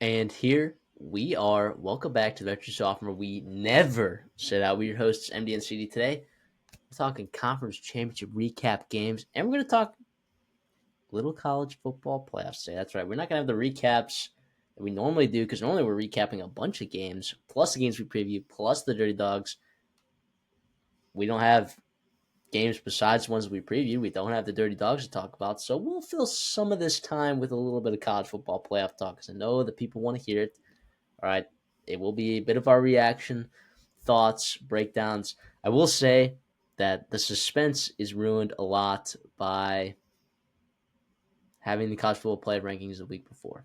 And here we are. Welcome back to the Redshirt Sophomore. We never set out. We're your hosts, MD and CD. Today, we're talking conference championship recap games, and we're going to talk little college football playoffs today. That's right. We're not going to have the recaps that we normally do because normally we're recapping a bunch of games, plus the games we preview, plus the Dirty Dogs. We don't have games besides the ones we preview. We don't have the Dirty Dogs to talk about, so we'll fill some of this time with a little bit of college football playoff talk because I know that people want to hear it. All right. It will be a bit of our reaction, thoughts, breakdowns. I will say that the suspense is ruined a lot by having the college football playoff rankings the week before.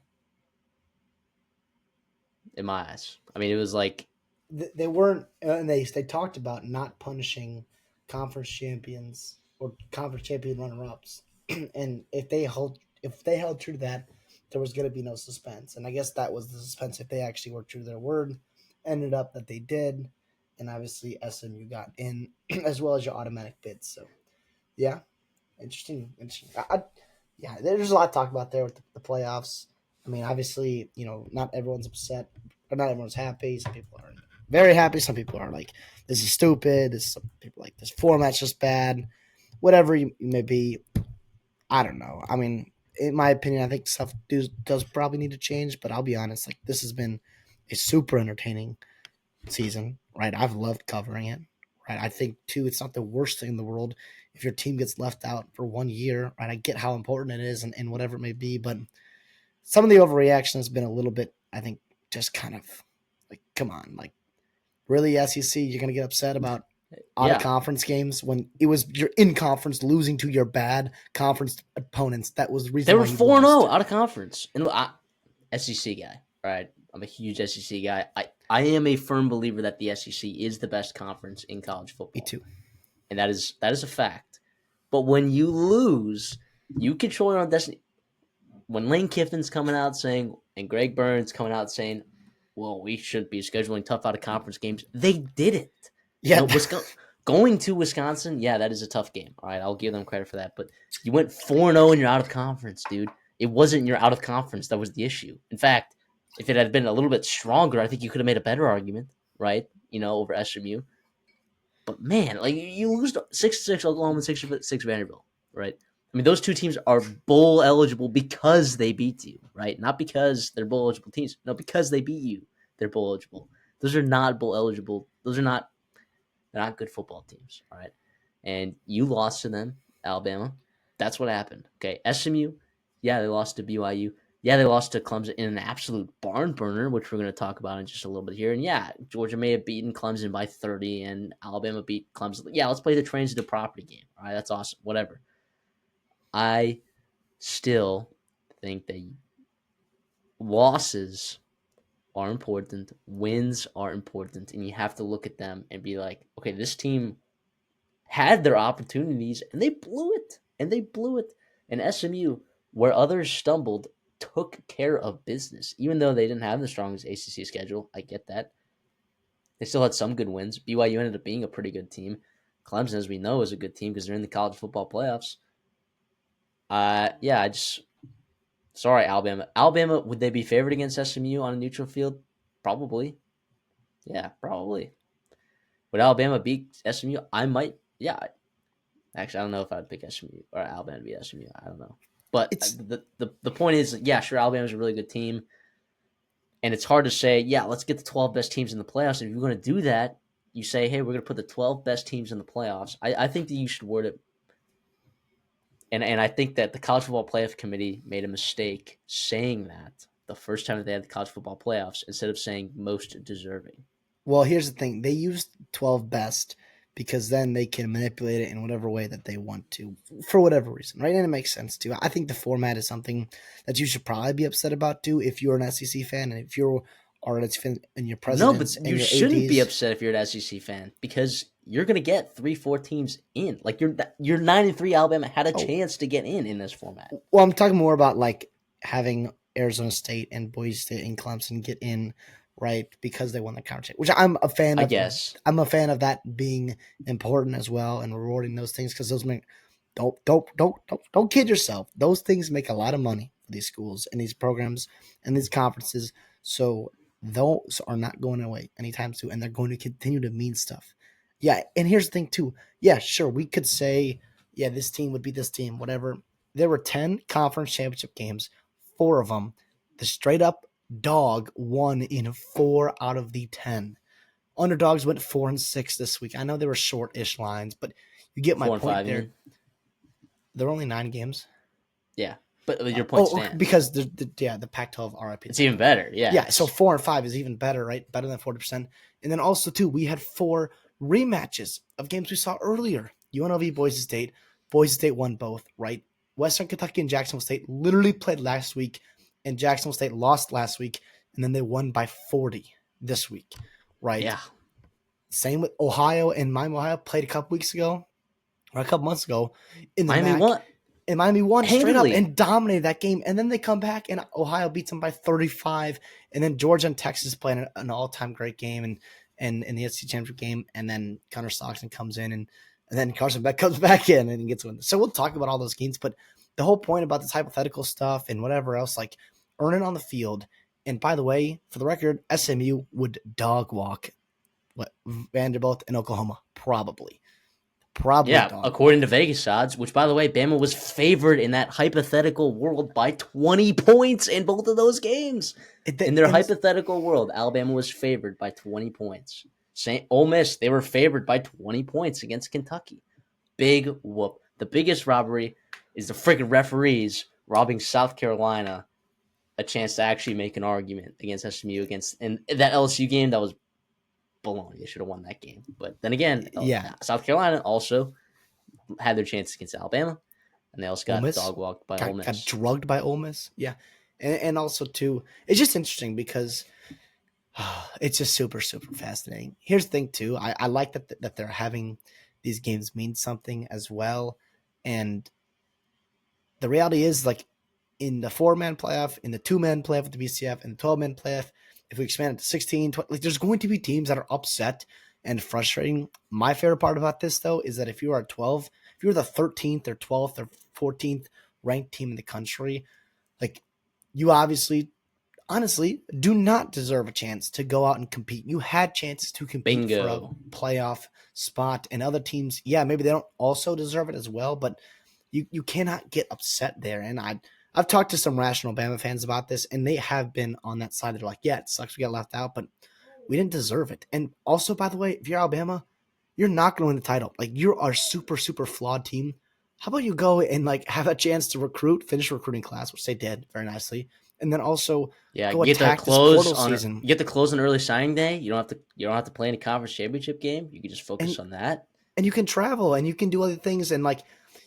In my eyes. I mean, it was like They weren't, and they talked about not punishing conference champions or conference champion runner ups, and if they held true to that, there was going to be no suspense, and I guess that was the suspense if they actually were true to their word. Ended up that they did, and obviously SMU got in as well as your automatic bids. So yeah, interesting. Yeah, there's a lot to talk about there with the playoffs. I mean, obviously, not everyone's upset, or not everyone's happy. Some people are very happy. Some people are like, "This is stupid." Some people are like, "This format's just bad." Whatever you may be, I don't know. I mean, in my opinion, I think stuff does probably need to change. But I'll be honest, like this has been a super entertaining season, right? I've loved covering it, right? I think too, it's not the worst thing in the world if your team gets left out for 1 year, right? I get how important it is and whatever it may be, but some of the overreaction has been a little bit, I think, just kind of like, come on, like really, SEC, you're gonna get upset about out of yeah, conference games when it was you're in conference losing to your bad conference opponents. That was the they reason were why you 4-0 lost. out of conference. And SEC guy, right? I'm a huge SEC guy. I am a firm believer that the SEC is the best conference in college Me football. too. And that is a fact. But when you lose, you control your own destiny. When Lane Kiffin's coming out saying, and Greg Burns coming out saying, well, we shouldn't be scheduling tough out of conference games, they did it. Yeah, Wisconsin, going to Wisconsin, yeah, that is a tough game. All right, I'll give them credit for that. But you went 4-0 and you're out of conference, dude. It wasn't you're out of conference that was the issue. In fact, if it had been a little bit stronger, I think you could have made a better argument, right? Over SMU. But man, like you lose 6-6 Oklahoma and 6-6 Vanderbilt, right? I mean, those two teams are bowl eligible because they beat you, right? Not because they're bowl eligible teams. No, because they beat you, they're bowl eligible. Those are not bowl eligible. They're not good football teams, all right? And you lost to them, Alabama. That's what happened. Okay, SMU, yeah, they lost to BYU. Yeah, they lost to Clemson in an absolute barn burner, which we're going to talk about in just a little bit here. And yeah, Georgia may have beaten Clemson by 30, and Alabama beat Clemson. Yeah, let's play the transitive property game. All right, that's awesome. Whatever. I still think that losses are important, wins are important, and you have to look at them and be like, okay, this team had their opportunities and they blew it. And they blew it. And SMU, where others stumbled, took care of business. Even though they didn't have the strongest ACC schedule, I get that. They still had some good wins. BYU ended up being a pretty good team. Clemson, as we know, is a good team because they're in the college football playoffs. Yeah, I just sorry, Alabama. Alabama, would they be favored against SMU on a neutral field? Probably. Yeah, probably. Would Alabama beat SMU? I might. Yeah, actually, I don't know if I'd pick SMU or Alabama to beat SMU. I don't know. But it's the point is, yeah, sure, Alabama's a really good team. And it's hard to say, yeah, let's get the 12 best teams in the playoffs. And if you're going to do that, you say, hey, we're going to put the 12 best teams in the playoffs. I think that you should word it. And I think that the College Football Playoff Committee made a mistake saying that the first time that they had the college football playoffs instead of saying most deserving. Well, here's the thing. They use 12 best because then they can manipulate it in whatever way that they want to for whatever reason, right? And it makes sense too. I think the format is something that you should probably be upset about too if you're an SEC fan and if you're or an SEC fan and your No, but presidents and you your shouldn't be ADs. upset if you're an SEC fan because you're gonna get 3, 4 teams in. Like you're 9-3. Alabama had a Oh, chance to get in this format. well, I'm talking more about like having Arizona State and Boise State and Clemson get in, right? Because they won the conference, which I'm a fan I of. guess. I'm a fan of that being important as well and rewarding those things because those make don't kid yourself. Those things make a lot of money. for these schools and these programs and these conferences. So those are not going away anytime soon, and they're going to continue to mean stuff. Yeah, and here's the thing too. Yeah, sure, we could say, yeah, this team would be this team, whatever. There were 10 conference championship games, 4 of them. The straight up dog won in 4 out of the 10. Underdogs went 4-6 this week. I know they were short-ish lines, but you get my 4 and point 5, you there. mean? There are only 9 games. Yeah, but your point stands. Because the Pac-12 RIP. It's even better. Yeah. Yeah, so 4 and 5 is even better, right? Better than 40%. And then also too, we had 4 rematches of games we saw earlier. UNLV, Boise State. Boise State won both, right? Western Kentucky and Jacksonville State literally played last week, and Jacksonville State lost last week, and then they won by 40 this week, right? Yeah. Same with Ohio and Miami, Ohio played a couple weeks ago or a couple months ago in the Miami MAC. won. And Miami won straight up Handily. and dominated that game. And then they come back and Ohio beats them by 35. And then Georgia and Texas playing an all-time great game and in the SEC championship game. And then Connor Stockton comes in and then Carson Beck comes back in and gets one. So we'll talk about all those games. But the whole point about this hypothetical stuff and whatever else, like earn it on the field. And by the way, for the record, SMU would dog walk Vanderbilt and Oklahoma, probably. Yeah, dog. according to Vegas odds, which, by the way, Bama was favored in that hypothetical world by 20 points in both of those games. In their hypothetical world, Alabama was favored by 20 points. Ole Miss, they were favored by 20 points against Kentucky. Big whoop. The biggest robbery is the freaking referees robbing South Carolina a chance to actually make an argument against SMU and that LSU game that was baloney. They should have won that game. But then again, South Carolina also had their chances against Alabama, and they also got dog walked by Ole Miss. Got drugged by Ole Miss. Yeah. And also, too, it's just interesting because it's just super, super fascinating. Here's the thing, too. I like that they're having these games mean something as well. And the reality is, like, in the 4-man playoff, in the 2-man playoff with the BCF, and the 12-man playoff, if we expand it to 16, 20, like there's going to be teams that are upset and frustrating. My favorite part about this, though, is that if you are 12, if you're the 13th or 12th or 14th ranked team in the country, like you honestly do not deserve a chance to go out and compete. You had chances to compete for a playoff spot, and other teams, yeah, maybe they don't also deserve it as well, but you cannot get upset there. And I've talked to some rational Bama fans about this, and they have been on that side. They're like, yeah, it sucks we got left out, but we didn't deserve it. And also, by the way, if you're Alabama, you're not going to win the title. Like, you're a super, super flawed team. How about you go and, like, have a chance to finish recruiting class, which they did very nicely, and then also go attack this portal season. Get the close on early signing day. You don't have to play in a conference championship game. You can just focus on that. And you can travel, and you can do other things, and, like,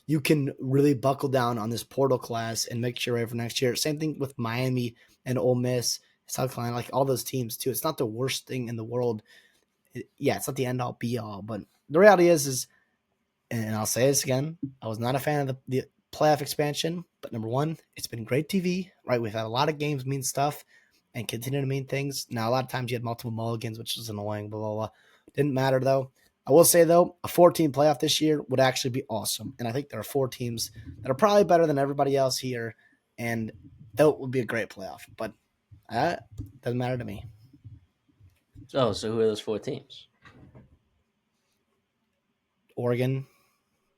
you can really buckle down on this portal class and make sure for next year. Same thing with Miami and Ole Miss, South Carolina, like all those teams too. It's not the worst thing in the world. It's not the end all be all, but the reality is, and I'll say this again, I was not a fan of the playoff expansion, but number one, it's been great TV, right? We've had a lot of games mean stuff and continue to mean things. Now, a lot of times you had multiple mulligans, which is annoying, blah, blah, blah. Didn't matter though. I will say, though, a 4-team playoff this year would actually be awesome. And I think there are 4 teams that are probably better than everybody else here. And that would be a great playoff. But that doesn't matter to me. So who are those 4 teams? Oregon,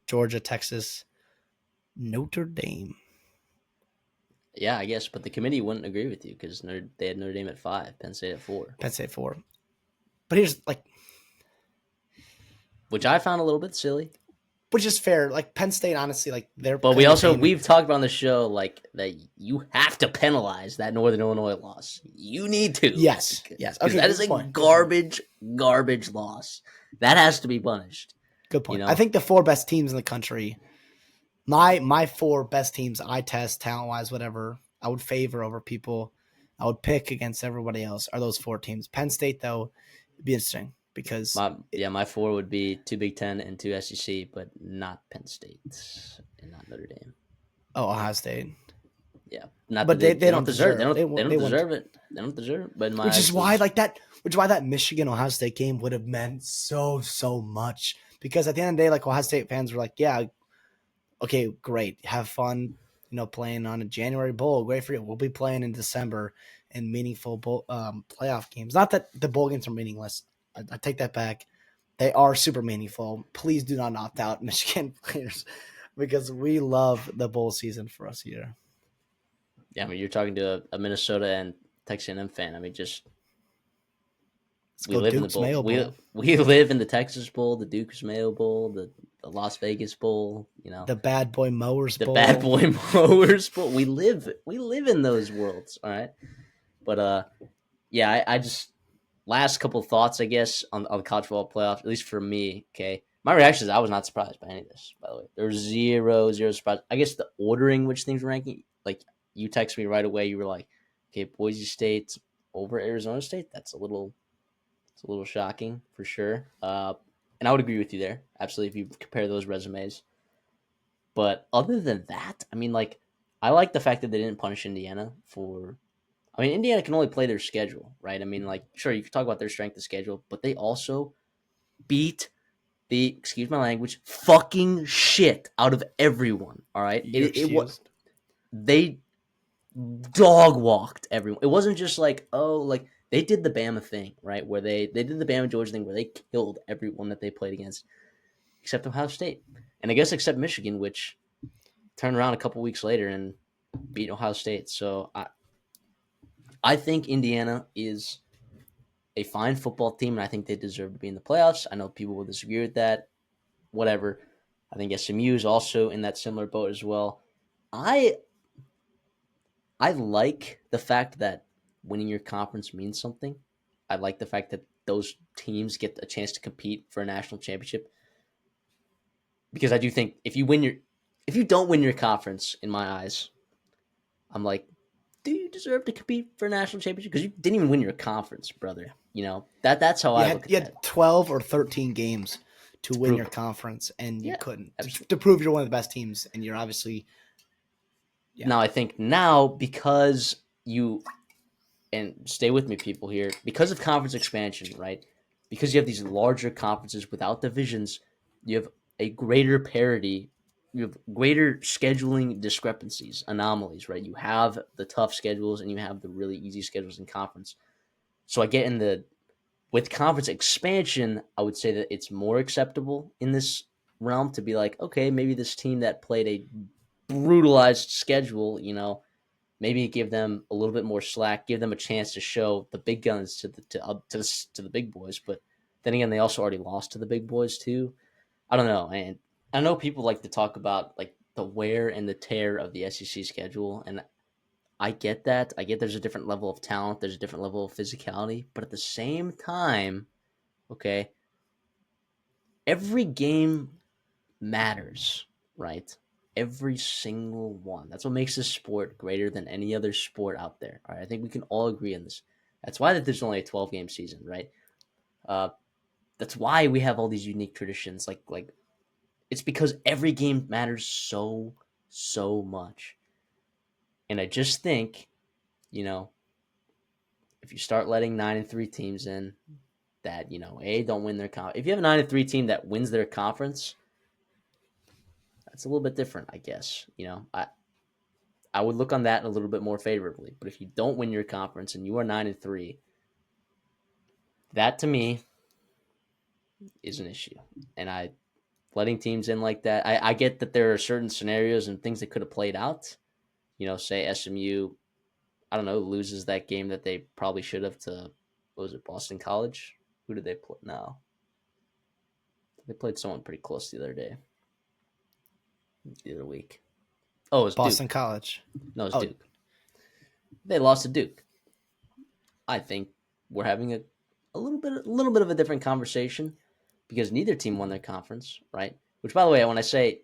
Georgia, Texas, Notre Dame. Yeah, I guess. But the committee wouldn't agree with you because they had Notre Dame at 5, Penn State at 4. Penn State 4. But here's, like... Which I found a little bit silly. Which is fair. Like, Penn State, honestly, like, they're... But we've talked about on the show, like, that you have to penalize that Northern Illinois loss. You need to. Yes. Because that is a garbage loss. That has to be punished. Good point. I think the 4 best teams in the country, my 4 best teams I test, talent-wise, whatever, I would favor over people. I would pick against everybody else are those 4 teams. Penn State, though, would be interesting. Because my 4 would be 2 Big Ten and 2 SEC, but not Penn State and not Notre Dame. Oh, Ohio State. Yeah, but they don't deserve it. They don't deserve it. They don't deserve it. But which is why that Michigan Ohio State game would have meant so much. Because at the end of the day, like Ohio State fans were like, yeah, okay, great, have fun, playing on a January bowl. Great for you. We'll be playing in December in meaningful playoff games. Not that the bowl games are meaningless. I take that back. They are super meaningful. Please do not opt out, Michigan players, because we love the bowl season for us here. Yeah, I mean, you're talking to a Minnesota and Texas A&M fan. I mean, just Let's we go live in the Duke's bowl. Mayo We Bowl, we live in the Texas Bowl, the Duke's Mayo Bowl, the Las Vegas Bowl. the Bad Boy Mowers The Bad Bowl. Boy Mowers Bowl. We live in those worlds. All right, but yeah, I just last couple of thoughts, I guess, on the college football playoff. At least for me, okay. My reaction is I was not surprised by any of this. By the way, there was zero surprise. I guess the ordering which things were ranking, like you texted me right away. You were like, okay, Boise State over Arizona State. It's a little shocking for sure. And I would agree with you there. Absolutely, if you compare those resumes. But other than that, I mean, like, I like the fact that they didn't punish Indiana for. I mean, Indiana can only play their schedule, right? I mean, like, sure, you can talk about their strength of schedule, but they also beat the, excuse my language, fucking shit out of everyone. All right, You're excused. they dog walked everyone. It wasn't just like, oh, like they did the Bama thing, right? Where they did the Bama Georgia thing where they killed everyone that they played against, except Ohio State, and I guess except Michigan, which turned around a couple weeks later and beat Ohio State. So I think Indiana is a fine football team, and I think they deserve to be in the playoffs. I know people will disagree with that. Whatever. I think SMU is also in that similar boat as well. I I like the fact that winning your conference means something. I like the fact that those teams get a chance to compete for a national championship because I do think if you don't win your conference, in my eyes, I'm like, do you deserve to compete for a national championship? Because you didn't even win your conference, brother. That's how You I had look at you had that. 12 or 13 games to To win prove your it. conference, and you Yeah, couldn't absolutely. to prove you're one of the best teams, and you're obviously yeah. Now I think now because you and stay with me, people here, because of conference expansion, right? Because you have these larger conferences without divisions, you have a greater parity, you have greater scheduling discrepancies, anomalies, right? You have the tough schedules and you have the really easy schedules in conference. So I get in the with conference expansion, I would say that it's more acceptable in this realm to be like, okay, maybe this team that played a brutalized schedule, maybe give them a little bit more slack, give them a chance to show the big guns to the big boys. But then again, they also already lost to the big boys too. I don't know, and I know people like to talk about like the wear and the tear of the SEC schedule, and I get that. I get there's a different level of talent, there's a different level of physicality, but at the same time, okay, every game matters, right? Every single one. That's what makes this sport greater than any other sport out there. All right, I think we can all agree on this. That's why that there's only a 12-game season, right? Uh, that's why we have all these unique traditions. Like it's because every game matters so much. And I just think, you know, if you start letting 9-3 teams in that don't win their if you have a 9-3 team that wins their conference, that's a little bit different, I guess. I would look on that a little bit more favorably. But if you don't win your conference and you are 9-3, that to me is an issue. And I letting teams in like that, I get that there are certain scenarios and things that could have played out. Say SMU, I don't know, loses that game that they probably should have to, what was it, Boston College? Who did they play? No. They played someone pretty close the other day, the other week. Oh, it was Boston Duke. College. No, it was Oh, Duke. They lost to Duke. I think we're having a little bit of a different conversation because neither team won their conference, right? Which, by the way, when I say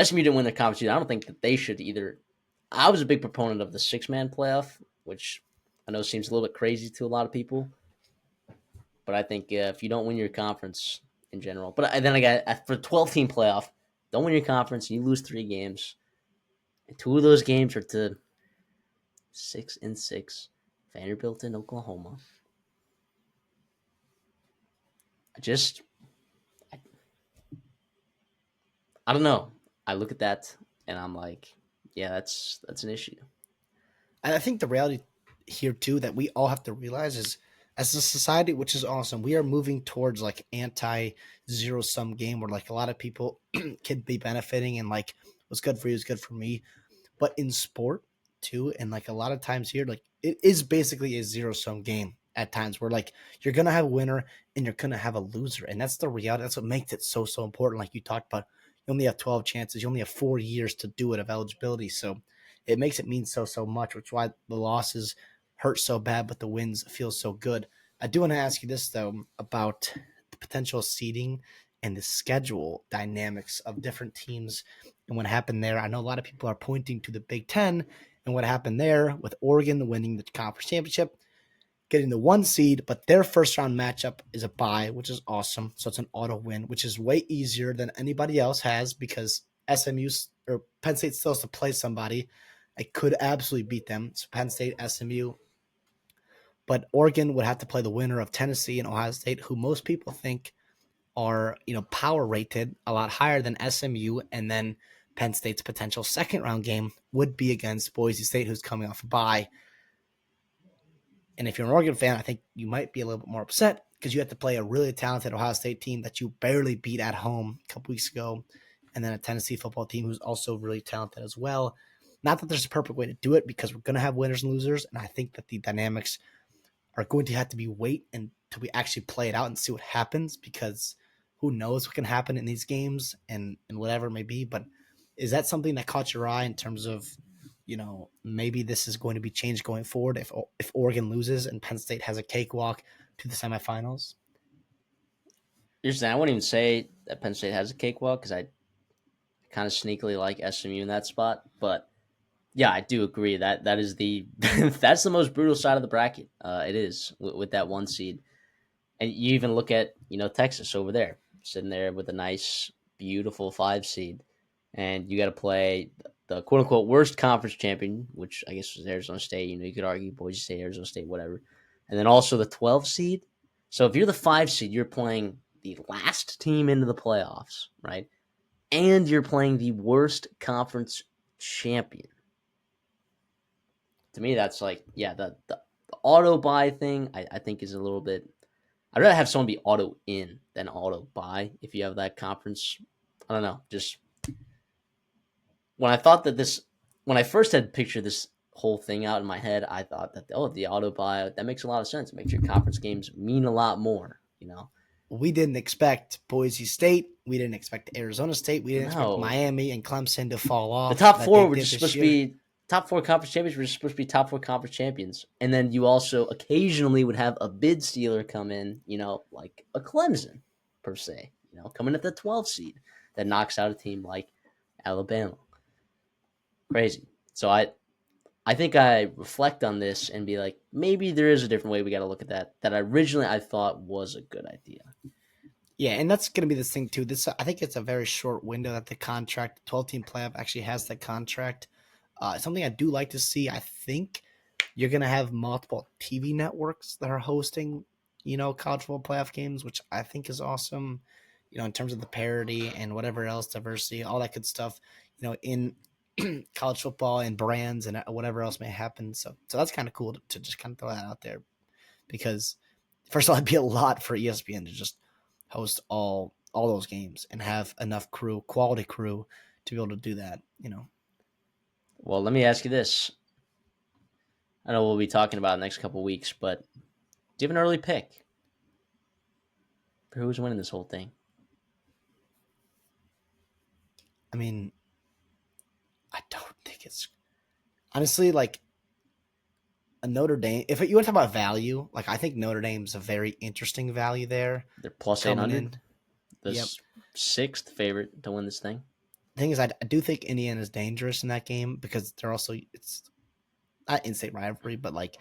SMU didn't win their conference either, I don't think that they should either. I was a big proponent of the 6-man playoff, which I know seems a little bit crazy to a lot of people, but I think if you don't win your conference in general, but then again, for 12-team playoff, don't win your conference, you lose 3 games, and 2 of those games are to 6-6 Vanderbilt and Oklahoma. I just I don't know. I look at that and I'm like, Yeah, that's an issue. And I think the reality here too that we all have to realize is as a society, which is awesome, we are moving towards like anti zero sum game where like a lot of people can be benefiting and like what's good for you is good for me. But in sport too, and like a lot of times here, like it is basically a zero sum game at times where like you're gonna have a winner and you're gonna have a loser. And that's the reality. That's what makes it so important. Like you talked about, you only have 12 chances, you only have 4 years to do it of eligibility. So it makes it mean so much, which is why the losses hurt so bad, but the wins feel so good. I do want to ask you this though about the potential seeding and the schedule dynamics of different teams and what happened there. I know a lot of people are pointing to the Big Ten and what happened there with Oregon winning the conference championship, getting the 1 seed, but their first round matchup is a bye, which is awesome. So it's an auto win, which is way easier than anybody else has because SMU or Penn State still has to play somebody. I could absolutely beat them. So Penn State, SMU, but Oregon would have to play the winner of Tennessee and Ohio State, who most people think are, power rated a lot higher than SMU, and then Penn State's potential second round game would be against Boise State, who's coming off a bye. And if you're an Oregon fan, I think you might be a little bit more upset because you have to play a really talented Ohio State team that you barely beat at home a couple weeks ago, and then a Tennessee football team who's also really talented as well. Not that there's a perfect way to do it because we're going to have winners and losers, and I think that the dynamics are going to have to be wait until we actually play it out and see what happens because who knows what can happen in these games and whatever it may be. But is that something that caught your eye in terms of, maybe this is going to be changed going forward if Oregon loses and Penn State has a cakewalk to the semifinals? Here's the thing, I wouldn't even say that Penn State has a cakewalk because I kind of sneakily like SMU in that spot. But yeah, I do agree that that is the that's the most brutal side of the bracket. It is with that 1 seed, and you even look at Texas over there sitting there with a nice, beautiful 5 seed, and you got to play the quote unquote worst conference champion, which I guess was Arizona State. You could argue Boise State, Arizona State, whatever, and then also the 12 seed. So if you're the 5 seed, you're playing the last team into the playoffs, right? And you're playing the worst conference champion. To me, that's like, yeah, the auto buy thing, I think is a little bit. I'd rather have someone be auto in than auto buy if you have that conference. I don't know. Just when I thought that this, when I first had pictured this whole thing out in my head, I thought that, oh, the auto buy, that makes a lot of sense. It makes your conference games mean a lot more. We didn't expect Boise State. We didn't expect Arizona State. We didn't expect No, Miami and Clemson to fall the off top that they four were did just this supposed to year. be top four conference champions were just supposed to be top four conference champions, and then you also occasionally would have a bid stealer come in, like a Clemson per se, coming at the 12 seed that knocks out a team like Alabama. Crazy. So I think I reflect on this and be like, maybe there is a different way we got to look at that. That originally I thought was a good idea. Yeah, and that's going to be this thing too. This I think it's a very short window that the contract, 12-team playoff, actually has that contract. Something I do like to see. I think you're going to have multiple TV networks that are hosting, college football playoff games, which I think is awesome. In terms of the parity and whatever else, diversity, all that good stuff. In college football and brands and whatever else may happen. So that's kind of cool to just kind of throw that out there because first of all, it'd be a lot for ESPN to just host all those games and have enough crew, quality crew, to be able to do that. Well, let me ask you this. I know we'll be talking about it in the next couple of weeks, but do you have an early pick for who's winning this whole thing? I mean, I don't think it's honestly like a Notre Dame. If you want to talk about value, like I think Notre Dame's a very interesting value there They're plus coming 800, in. the Yep. sixth favorite to win this thing. The thing is, I do think Indiana's dangerous in that game because they're also it's not in-state rivalry, but like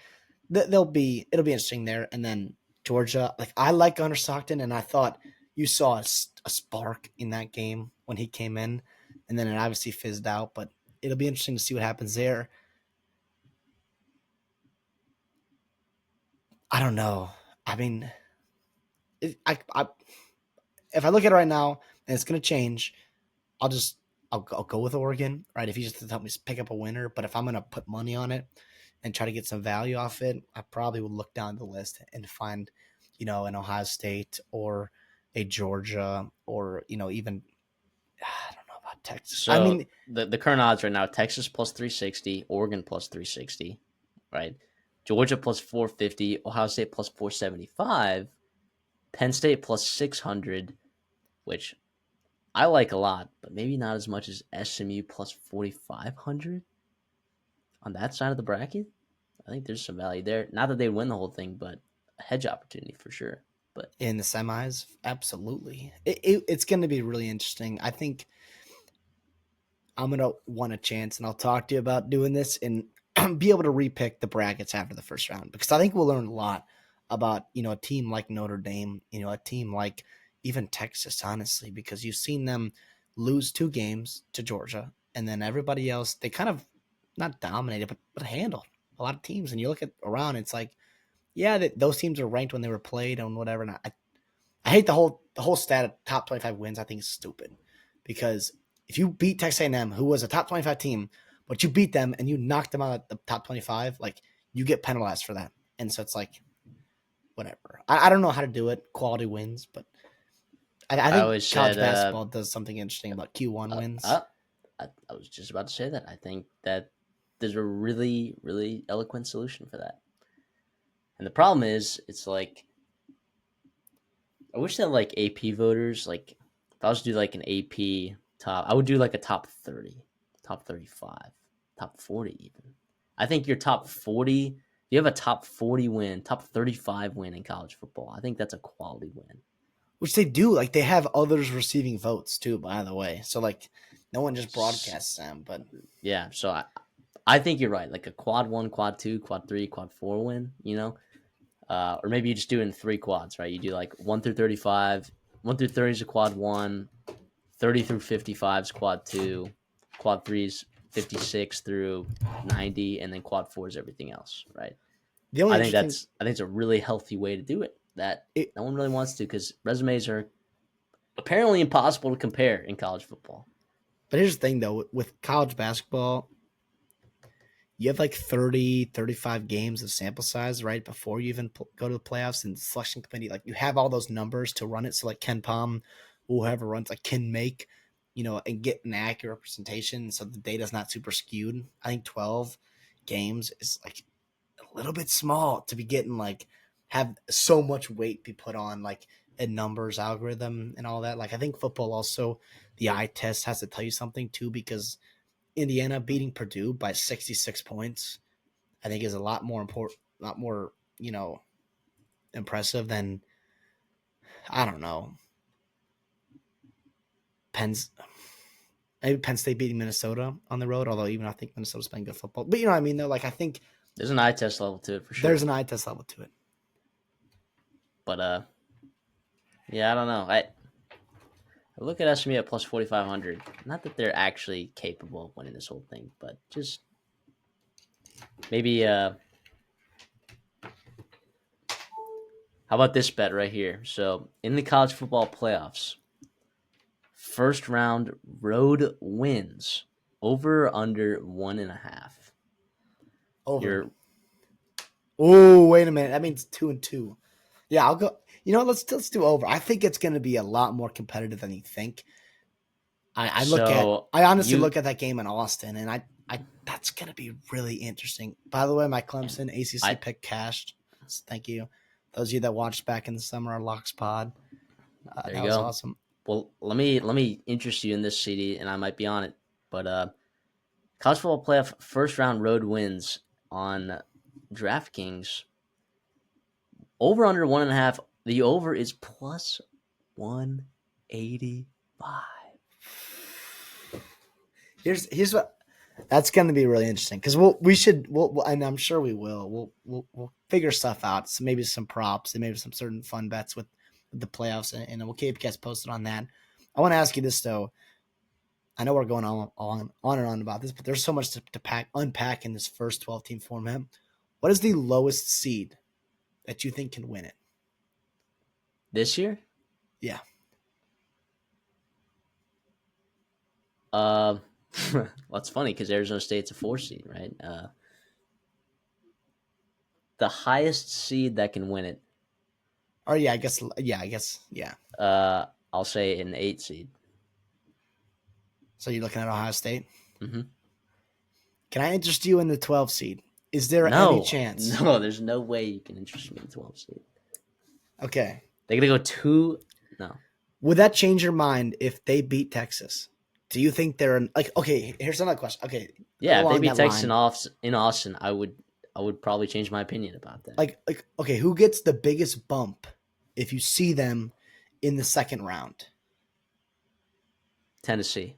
it'll be interesting there. And then Georgia, like I like Gunnar Stockton, and I thought you saw a spark in that game when he came in, and then it obviously fizzed out. But it'll be interesting to see what happens there. I don't know. I mean, I if I look at it right now and it's going to change, I'll just I'll go with Oregon, right? If you just help me pick up a winner, but if I'm gonna put money on it and try to get some value off it, I probably would look down the list and find, an Ohio State or a Georgia or even I don't know about Texas. I So mean, the current odds right now: Texas plus 360, Oregon plus 360, right? Georgia plus 450, Ohio State plus 475, Penn State plus 600, which I like a lot, but maybe not as much as SMU plus 4,500 on that side of the bracket. I think there's some value there. Not that they win the whole thing, but a hedge opportunity for sure. But in the semis, absolutely, it's going to be really interesting. I think I'm gonna want a chance, and I'll talk to you about doing this and be able to repick the brackets after the first round because I think we'll learn a lot about a team like Notre Dame, a team like even Texas, honestly, because you've seen them lose 2 games to Georgia, and then everybody else they kind of not dominated but handled a lot of teams. And you look at around, it's like yeah, those teams are ranked when they were played and whatever. And I hate the whole stat of top 25 wins. I think is stupid because if you beat Texas A&M, who was a top 25 team, but you beat them and you knocked them out of the top 25, like you get penalized for that. And so it's like whatever. I don't know how to do it. Quality wins, but I I think always college said, basketball does something interesting about Q1 uh, wins. uh, I was just about to say that. I think that there's a really, really eloquent solution for that. And the problem is, it's like, I wish that like AP voters, like if I was to do like an AP top, I would do like a top 30, top 35, top 40 even. I think your top 40, if you have a top 40 win, top 35 win in college football, I think that's a quality win. Which they do. Like they have others receiving votes too, by the way. So like no one just broadcasts them, but Yeah, so I think you're right. Like a quad one, quad two, quad three, quad four win, or maybe you just do it in 3 quads, right? You do like 1 through 35. 1 through 30 is a quad one, 30 through 55 is quad two, quad three is 56 through 90, and then quad four is everything else, right? the only I think interesting that's I think it's a really healthy way to do it. That it, no one really wants to because resumes are apparently impossible to compare in college football. but here's the thing though, with college basketball, you have like 30, 35 games of sample size right before you even go to the playoffs and the selection committee. Like you have all those numbers to run it. So like Ken Palm, whoever runs, like can make, and get an accurate representation. So the data's not super skewed. I think 12 games is like a little bit small to be getting like have so much weight be put on like a numbers algorithm and all that. Like I think football also the eye test has to tell you something too because Indiana beating Purdue by 66 points, I think is a lot more important, a lot more, impressive than I don't know, Penn's maybe Penn State beating Minnesota on the road. Although even I think Minnesota's playing good football, but you know what I mean. Though, like I think There's an eye test level to it for there's sure. an eye test level to it. But yeah, I don't know. I look at SMU at plus 4,500. Not that they're actually capable of winning this whole thing, but just maybe. How about this bet right here? So in the college football playoffs, first round road wins over under 1.5. Over. You're Oh, wait a minute. That means 2-2. Yeah, I'll go. You know, let's do over. I think it's going to be a lot more competitive than you think. so I honestly you look at that game in Austin, and I that's gonna be really interesting. By the way, my and Clemson ACC I pick cashed. So thank you, those of you that watched back in the summer our Locks Pod. there That you was go. awesome. Well, let me interest you in this CD, and I might be on it. But college football playoff first round road wins on DraftKings over under 1.5. The over is plus 185. Here's what that's gonna be really interesting because we'll and I'm sure we will we'll figure stuff out. So maybe some props and maybe some certain fun bets with the playoffs, and we'll keep you guys posted on that. I want to ask you this though. I know we're going on and on about this, but there's so much to unpack in this first 12 team format. What is the lowest seed that you think can win it? This year, Yeah. well, it's funny because Arizona State's a 4 seed, right? The highest seed that can win it, Or yeah, yeah. I'll say an 8 seed. So you're looking at Ohio State. Mm-hmm. Can I interest you in the 12 seed? Is there any No, chance? no, there's no way you can interest me in 12 seed. Okay. They're gonna go two. No, Would that change your mind if they beat Texas? Do you think they're like okay? Here's another question. Okay, yeah, if they along beat that Texas line, in Austin, I would probably change my opinion about that. like okay, who gets the biggest bump if you see them in the second round? Tennessee.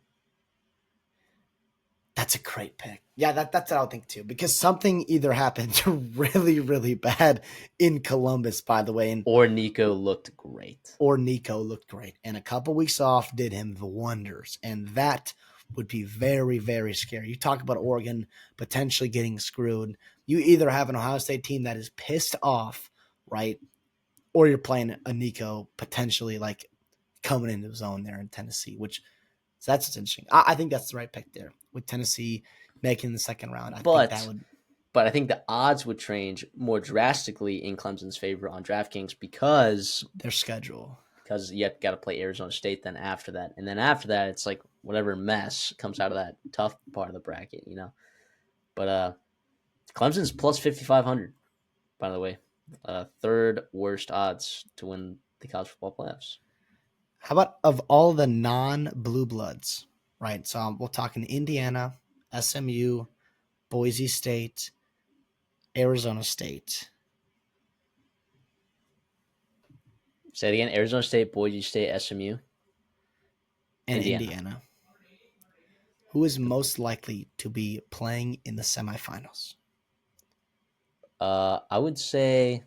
That's a great pick. Yeah, that's what I would think too. Because something either happened really, really bad in Columbus, by the way, and Or Nico looked great. or Nico looked great. And a couple weeks off did him the wonders. And that would be very, very scary. You talk about Oregon potentially getting screwed. You either have an Ohio State team that is pissed off, right? Or you're playing a Nico potentially like coming into his own there in Tennessee, which so that's what's interesting. I think that's the right pick there with Tennessee making the second round. I think that But would but I think the odds would change more drastically in Clemson's favor on DraftKings because their schedule. you have got to play Arizona State then after that, and then after that it's like whatever mess comes out of that tough part of the bracket, you know. But Clemson's plus 5,500, by the way, third worst odds to win the college football playoffs. How about of all the non-blue bloods, right? So we're talking Indiana, SMU, Boise State, Arizona State, Say it again: Arizona State, Boise State, SMU, and Indiana. Indiana. Who is most likely to be playing in the semifinals? I would say,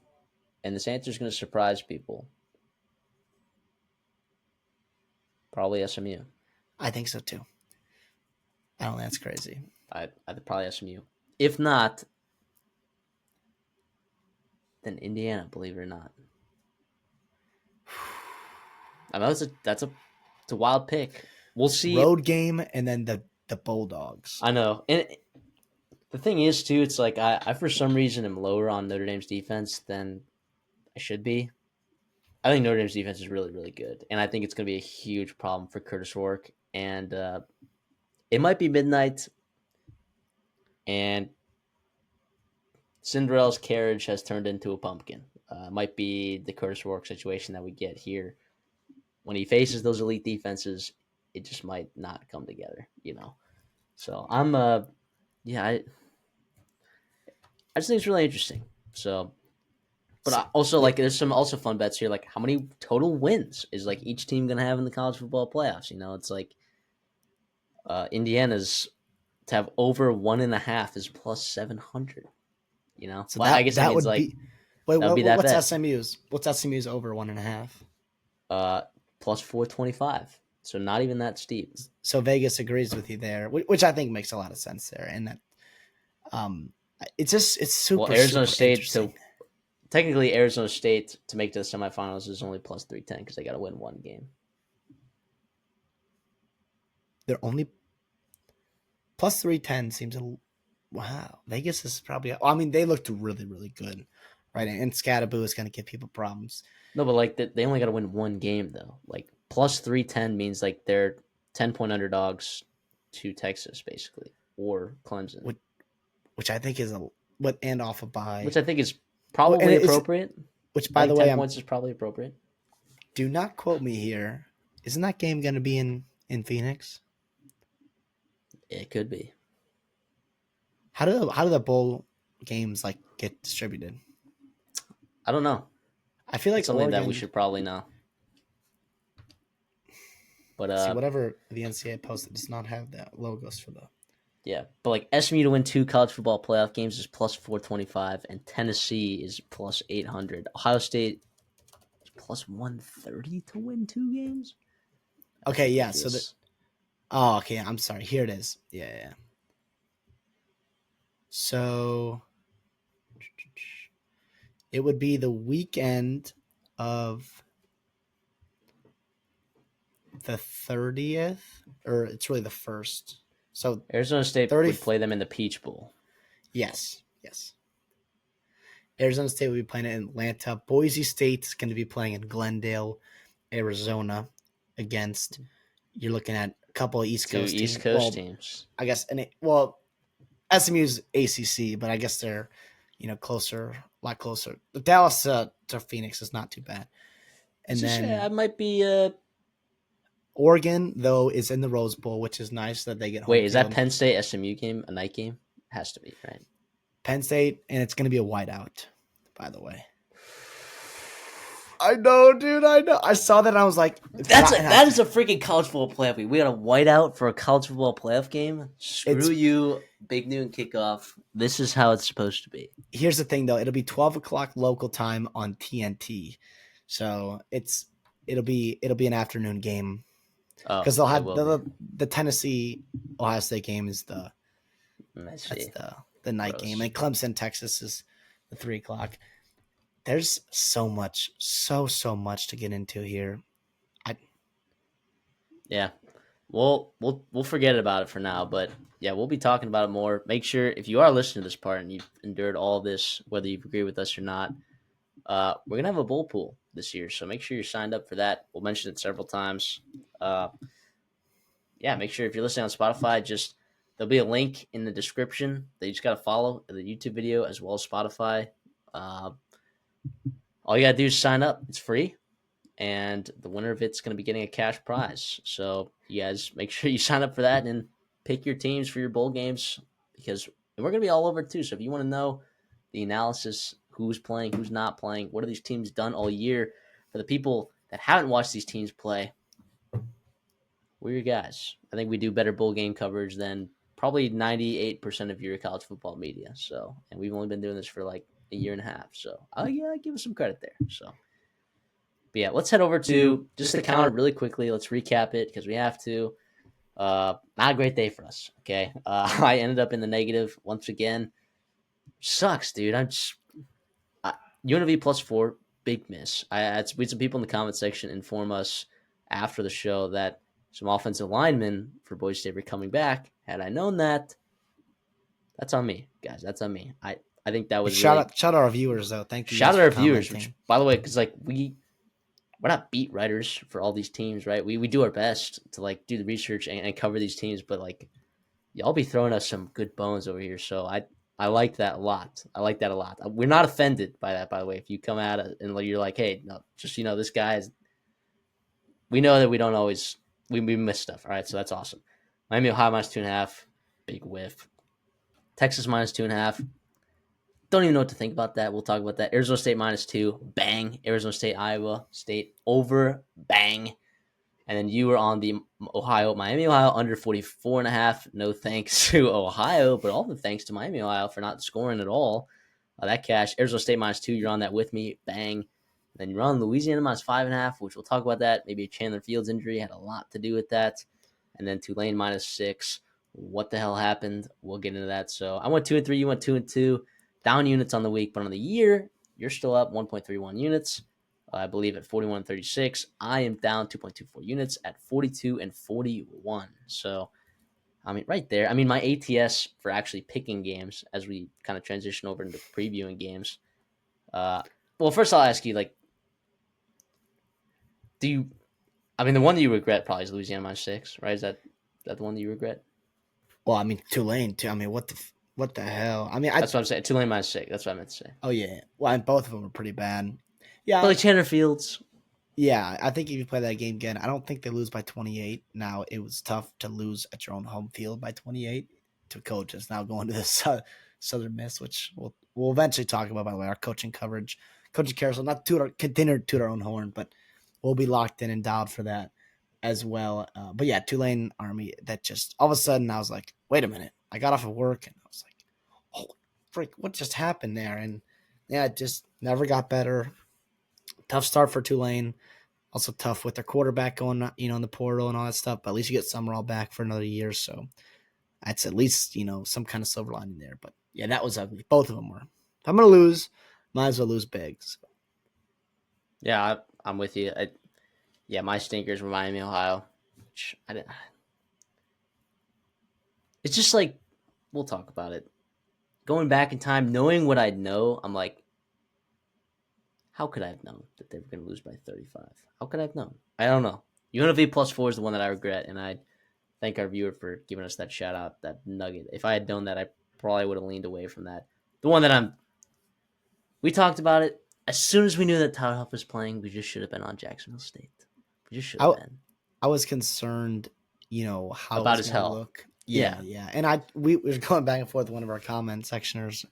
and this answer is going to surprise people, probably SMU. I think so too. I don't think that's crazy. I'd probably SMU. If not, then Indiana. Believe it or not, I know it's a wild pick. We'll see. Road game and then the Bulldogs. I know, and the thing is too, it's like I for some reason am lower on Notre Dame's defense than I should be. I think Notre Dame's defense is really, really good, and I think it's going to be a huge problem for Curtis Rourke. And it might be midnight, and Cinderella's carriage has turned into a pumpkin. Might be the Curtis Rourke situation that we get here. When he faces those elite defenses, it just might not come together, you know. So I'm, yeah, I just think it's really interesting. So, but I also like there's some also fun bets here. Like how many total wins is like each team gonna have in the college football playoffs? You know, it's like Indiana's to have over 1.5 is plus 700. You know, So well, I guess that that means would like be. Wait, that would be that what's bet. SMU's? What's SMU's over 1.5? Plus 425. So not even that steep. So Vegas agrees with you there, which I think makes a lot of sense there, and that um, it's super Well, Arizona super State interesting. to technically Arizona State to make to the semifinals is only plus 310 because they got to win one game. They're only plus 310 seems a wow. Vegas is probably. I mean, they looked really really good, right? And Scadaboo is going to give people problems. No, but like they only got to win one game though. Like plus 310 means like they're 10-point underdogs to Texas basically or Clemson, Which I think is a what and off a which bye. I think is Well, and probably it's appropriate. which I by the think way, 10 I'm points is probably appropriate. do not quote me here. Isn't that game going to be in Phoenix? It could be. How do the bowl games like get distributed? I don't know. I feel like It's something that we Oregon. should probably know. But See, whatever the NCAA posted does not have the logos for the. yeah, but like SMU to win 2 college football playoff games is plus 425, and Tennessee is plus 800. Ohio State is plus 130 to win 2 games. That's Okay, yeah. So ridiculous. oh, okay. I'm sorry. Here it is. Yeah. So it would be the weekend of the 30th, or it's really the first. So Arizona State 30. would play them in the Peach Bowl. Yes. Arizona State will be playing in Atlanta. Boise State's going to be playing in Glendale, Arizona, against. You're looking at a couple of East Two Coast East teams. Coast Well, teams. I guess SMU's ACC, but I guess they're closer, a lot closer. The Dallas to Phoenix is not too bad, and then I might be. Oregon though is in the Rose Bowl, which is nice that they get home Wait, is that field. Penn State SMU game a night game? Has to be, right? Penn State, and it's going to be a whiteout, by the way. I know, dude. I know. I saw that and I was like, that is a freaking college football playoff game. We got a whiteout for a college football playoff game. Screw you, big noon kickoff. This is how it's supposed to be. Here's the thing, though. It'll be 12 o'clock local time on TNT, so it'll be an afternoon game because they'll have the Tennessee Ohio State game is the night game, and Clemson Texas is the 3 o'clock. There's so much to get into here. Yeah, we'll forget about it for now, but yeah, we'll be talking about it more. Make sure if you are listening to this part and you've endured all this, whether you agree with us or not, we're gonna have a bowl pool this year, so make sure you're signed up for that. We'll mention it several times. Yeah, make sure if you're listening on Spotify, there'll be a link in the description that you just gotta follow the YouTube video as well as Spotify. All you gotta do is sign up. It's free. And the winner of it's going to be getting a cash prize. So you guys make sure you sign up for that and pick your teams for your bowl games because we're going to be all over it too. So if you want to know the analysis, who's playing, who's not playing, what are these teams done all year, for the people that haven't watched these teams play, we're your guys. I think we do better bowl game coverage than probably 98% of your college football media. So, and we've only been doing this for like a year and a half. So, yeah, give us some credit there. So. But yeah, let's head over to just to count it really quickly. Let's recap it because we have to. Not a great day for us. Okay, I ended up in the negative once again. Sucks, dude. UNLV +4, big miss. We had some people in the comment section inform us after the show that some offensive linemen for Boise State were coming back. Had I known that, that's on me, guys. That's on me. I think that was shout out our viewers though. Thank you. Shout out our viewers. Which, by the way, because like we're not beat writers for all these teams, right? We do our best to like do the research and cover these teams, but like y'all be throwing us some good bones over here. So I like that a lot. We're not offended by that, by the way. If you come at it and you're like, hey, no, just this guy is. We know that we don't always we miss stuff. All right, so that's awesome. Miami Ohio -2.5, big whiff. Texas -2.5. Don't even know what to think about that. We'll talk about that. Arizona State -2, bang. Arizona State, Iowa State over, bang. And then you were on the Miami, Ohio under 44.5. No thanks to Ohio, but all the thanks to Miami, Ohio for not scoring at all. That cash. Arizona State -2. You're on that with me, bang. And then you're on Louisiana -5.5, which we'll talk about that. Maybe a Chandler Fields injury had a lot to do with that. And then Tulane -6. What the hell happened? We'll get into that. So I went 2-3. You went 2-2. Down units on the week, but on the year, you're still up 1.31 units. I believe at 41.36. I am down 2.24 units at 42.41. So, I mean, right there. I mean, my ATS for actually picking games as we kind of transition over into previewing games. Well, first I'll ask you, like, the one that you regret probably is Louisiana -6, right? Is that the one that you regret? Well, I mean, Tulane too. I mean, what the hell? I mean, that's what I'm saying. Tulane -6. That's what I meant to say. Oh yeah. Well, and both of them were pretty bad. Yeah. But like Chandler Fields. Yeah, I think if you play that game again, I don't think they lose by 28. Now, it was tough to lose at your own home field by 28 to coaches. Now going to the Southern Miss, which we'll eventually talk about, by the way, our coaching coverage. Coaching carousel, not continue to toot our own horn, but we'll be locked in and dialed for that as well. But yeah, Tulane Army, that just all of a sudden I was like, wait a minute. I got off of work and I was like, holy freak, what just happened there? And yeah, it just never got better. Tough start for Tulane. Also tough with their quarterback going, in the portal and all that stuff. But at least you get Summerall back for another year. So that's at least, some kind of silver lining there. But yeah, that was ugly. Both of them were. If I'm going to lose, might as well lose big. So. Yeah, I'm with you. Yeah, my stinkers were Miami, Ohio. Which I didn't, it's just like we'll talk about it. Going back in time, knowing what I know, I'm like, how could I have known that they were going to lose by 35? How could I have known? I don't know. UNLV plus 4 is the one that I regret, and I thank our viewer for giving us that shout out, that nugget. If I had known that, I probably would have leaned away from that. The one that we talked about it. As soon as we knew that Tyler Huff was playing, we just should have been on Jacksonville State. We just should have I been. I was concerned, how it About was his going to health. look. Yeah, Yeah. yeah. And we were going back and forth with one of our comment sectioners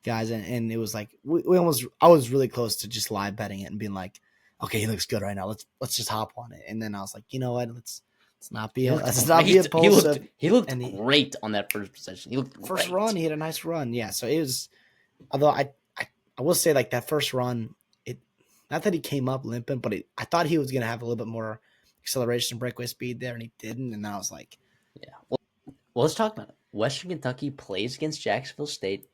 guys, and it was like we almost I was really close to just live betting it and being like, okay, he looks good right now. Let's just hop on it. And then I was like, you know what? Let's not be He looked let's not be great. impulsive. He looked And the great on that first possession. He looked first great. run, he had a nice run. Yeah, so it was. Although I will say like that first run, it not that he came up limping, but I thought he was gonna have a little bit more acceleration, breakaway speed there, and he didn't. And I was like, Yeah. Well, let's talk about it. Western Kentucky plays against Jacksonville State.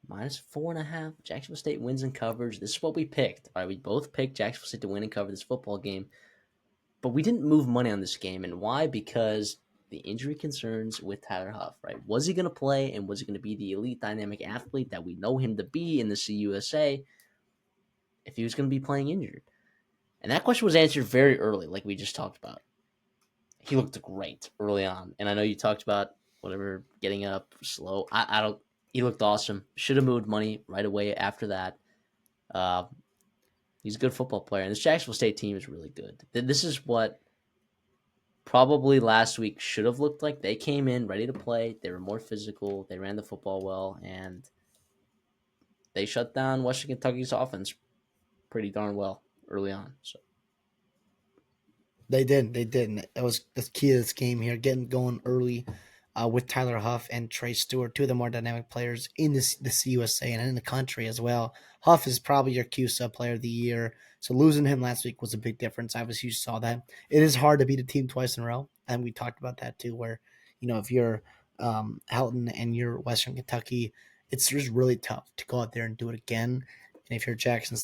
-4.5. Jacksonville State wins and covers. This is what we picked. All right, we both picked Jacksonville State to win and cover this football game, but we didn't move money on this game. And why? Because the injury concerns with Tyler Huff, right? Was he going to play, and was he going to be the elite dynamic athlete that we know him to be in the CUSA if he was going to be playing injured? And that question was answered very early, like we just talked about. He looked great early on, and I know you talked about whatever getting up slow. I don't. He looked awesome. Should have moved money right away after that. Uh, he's a good football player, and this Jacksonville State team is really good. This is what probably last week should have looked like. They came in ready to play. They were more physical. They ran the football well, and they shut down Western Kentucky's offense pretty darn well early on. So they did. They did. And that was the key to this game here, getting going early with Tyler Huff and Trey Stewart, two of the more dynamic players in the CUSA and in the country as well. Huff is probably your QSub player of the year. So losing him last week was a big difference. Obviously, you saw that. It is hard to beat a team twice in a row. And we talked about that too, where, if you're Helton and you're Western Kentucky, it's just really tough to go out there and do it again. And if you're Jacksonville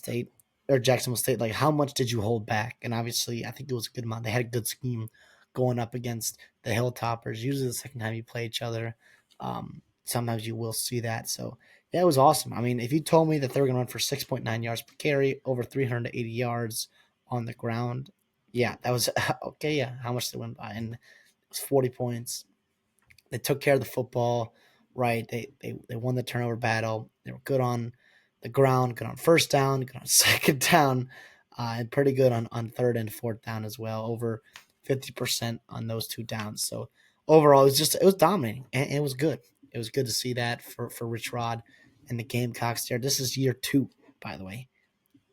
State, like how much did you hold back? And obviously, I think it was a good amount. They had a good scheme going up against the Hilltoppers. Usually, the second time you play each other, sometimes you will see that. So yeah, it was awesome. I mean, if you told me that they were going to run for 6.9 yards per carry, over 380 yards on the ground, yeah, that was okay. Yeah, how much they went by, and it was 40 points. They took care of the football, right? They won the turnover battle. They were good on the ground, good on first down, good on second down, and pretty good on third and fourth down as well. Over 50% on those two downs. So overall, it was dominating, and it was good. It was good to see that for Rich Rod and the Gamecocks there. This is year 2, by the way,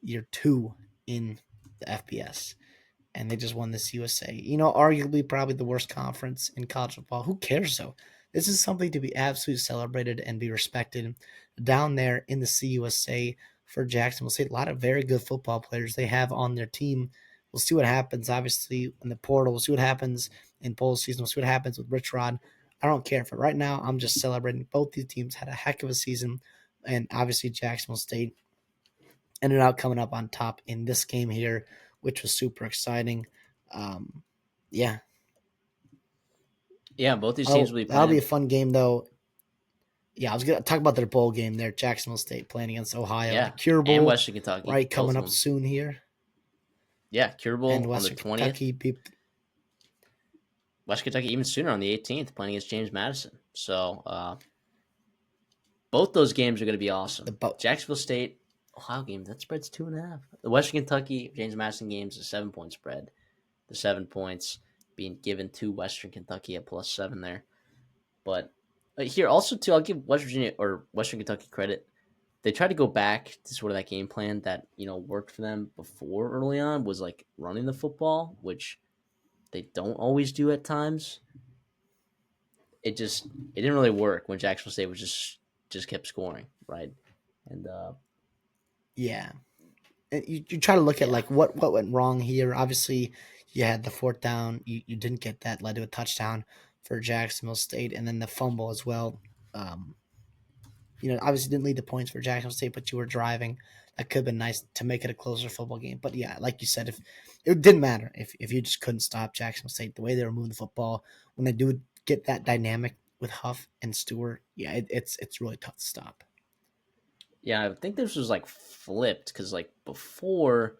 year 2 in the FBS, and they just won this USA. Arguably probably the worst conference in college football. Who cares though? This is something to be absolutely celebrated and be respected down there in the CUSA for Jacksonville State. A lot of very good football players they have on their team. We'll see what happens, obviously, in the portal. We'll see what happens in bowl season. We'll see what happens with Rich Rod. I don't care. For right now, I'm just celebrating both these teams had a heck of a season. And obviously, Jacksonville State ended up coming up on top in this game here, which was super exciting. Um, yeah. yeah, both these teams Oh, will be that'll be playing. a fun game though. Yeah, I was gonna talk about their bowl game there. Jacksonville State playing against Ohio, the Yeah, Cure and Bowl, Western Kentucky, right, both coming of up them. soon here, Yeah, Cure and Bowl on the Western 20th. Kentucky. West Kentucky even sooner on the 18th, playing against James Madison. So both those games are going to be awesome. The boat. Jacksonville State, Ohio game, that spread's 2.5. The Western Kentucky James Madison game is a 7-point spread. The 7 points being given to Western Kentucky at +7 there. But here also too, I'll give West Virginia or Western Kentucky credit. They tried to go back to sort of that game plan that worked for them before early on, was like running the football, which they don't always do at times. It didn't really work when Jacksonville State was just kept scoring, right? And Yeah, and you try to look at yeah, like what went wrong here. Obviously, you had the fourth down. You didn't get that, led to a touchdown for Jacksonville State, and then the fumble as well. Um, Obviously didn't lead the points for Jacksonville State, but you were driving. That could have been nice to make it a closer football game. But yeah, like you said, if it didn't matter if you just couldn't stop Jacksonville State the way they were moving the football when they do get that dynamic with Huff and Stewart. Yeah, it's really tough to stop. Yeah, I think this was like flipped because like before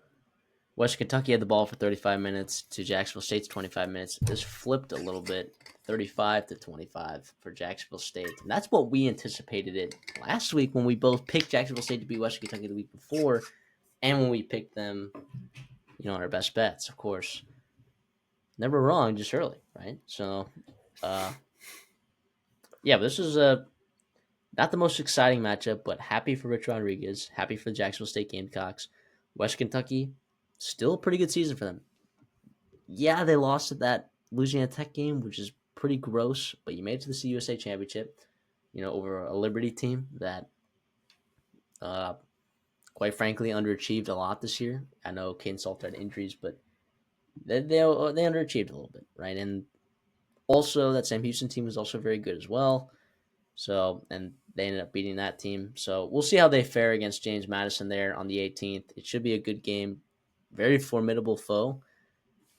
West Kentucky had the ball for 35 minutes to Jacksonville State's 25 minutes. This flipped a little bit, 35 to 25 for Jacksonville State. And that's what we anticipated it last week when we both picked Jacksonville State to beat West Kentucky the week before, and when we picked them, our best bets, of course. Never wrong, just early, right? So, yeah, but this is not the most exciting matchup, but happy for Rich Rodriguez, happy for the Jacksonville State Gamecocks. West Kentucky, still a pretty good season for them. Yeah, they lost at that Louisiana Tech game, which is pretty gross, but you made it to the CUSA Championship, over a Liberty team that, uh, quite frankly, underachieved a lot this year. I know Caden Salter had injuries, but they underachieved a little bit, right? And also, that Sam Houston team was also very good as well. So, and they ended up beating that team. So we'll see how they fare against James Madison there on the 18th. It should be a good game. Very formidable foe.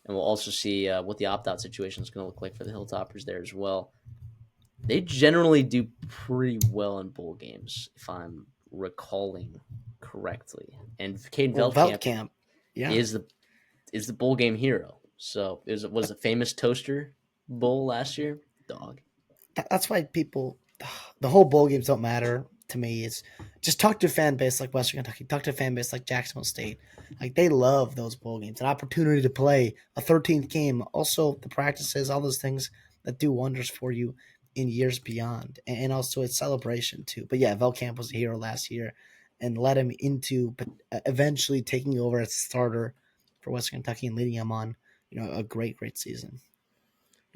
And we'll also see what the opt-out situation is going to look like for the Hilltoppers there as well. They generally do pretty well in bowl games, if I'm recalling correctly. And Caden Well, Veldkamp Veltkamp, yeah, is the bowl game hero. So it was a famous toaster bowl last year. Dog. that's why the whole bowl games don't matter to me. Is just talk to a fan base like Western Kentucky, talk to a fan base like Jacksonville State. Like they love those bowl games, an opportunity to play a 13th game. Also, the practices, all those things that do wonders for you in years beyond, and also it's celebration too. But yeah, Velkamp was a hero last year, and led him into eventually taking over as starter for Western Kentucky and leading him on, a great season.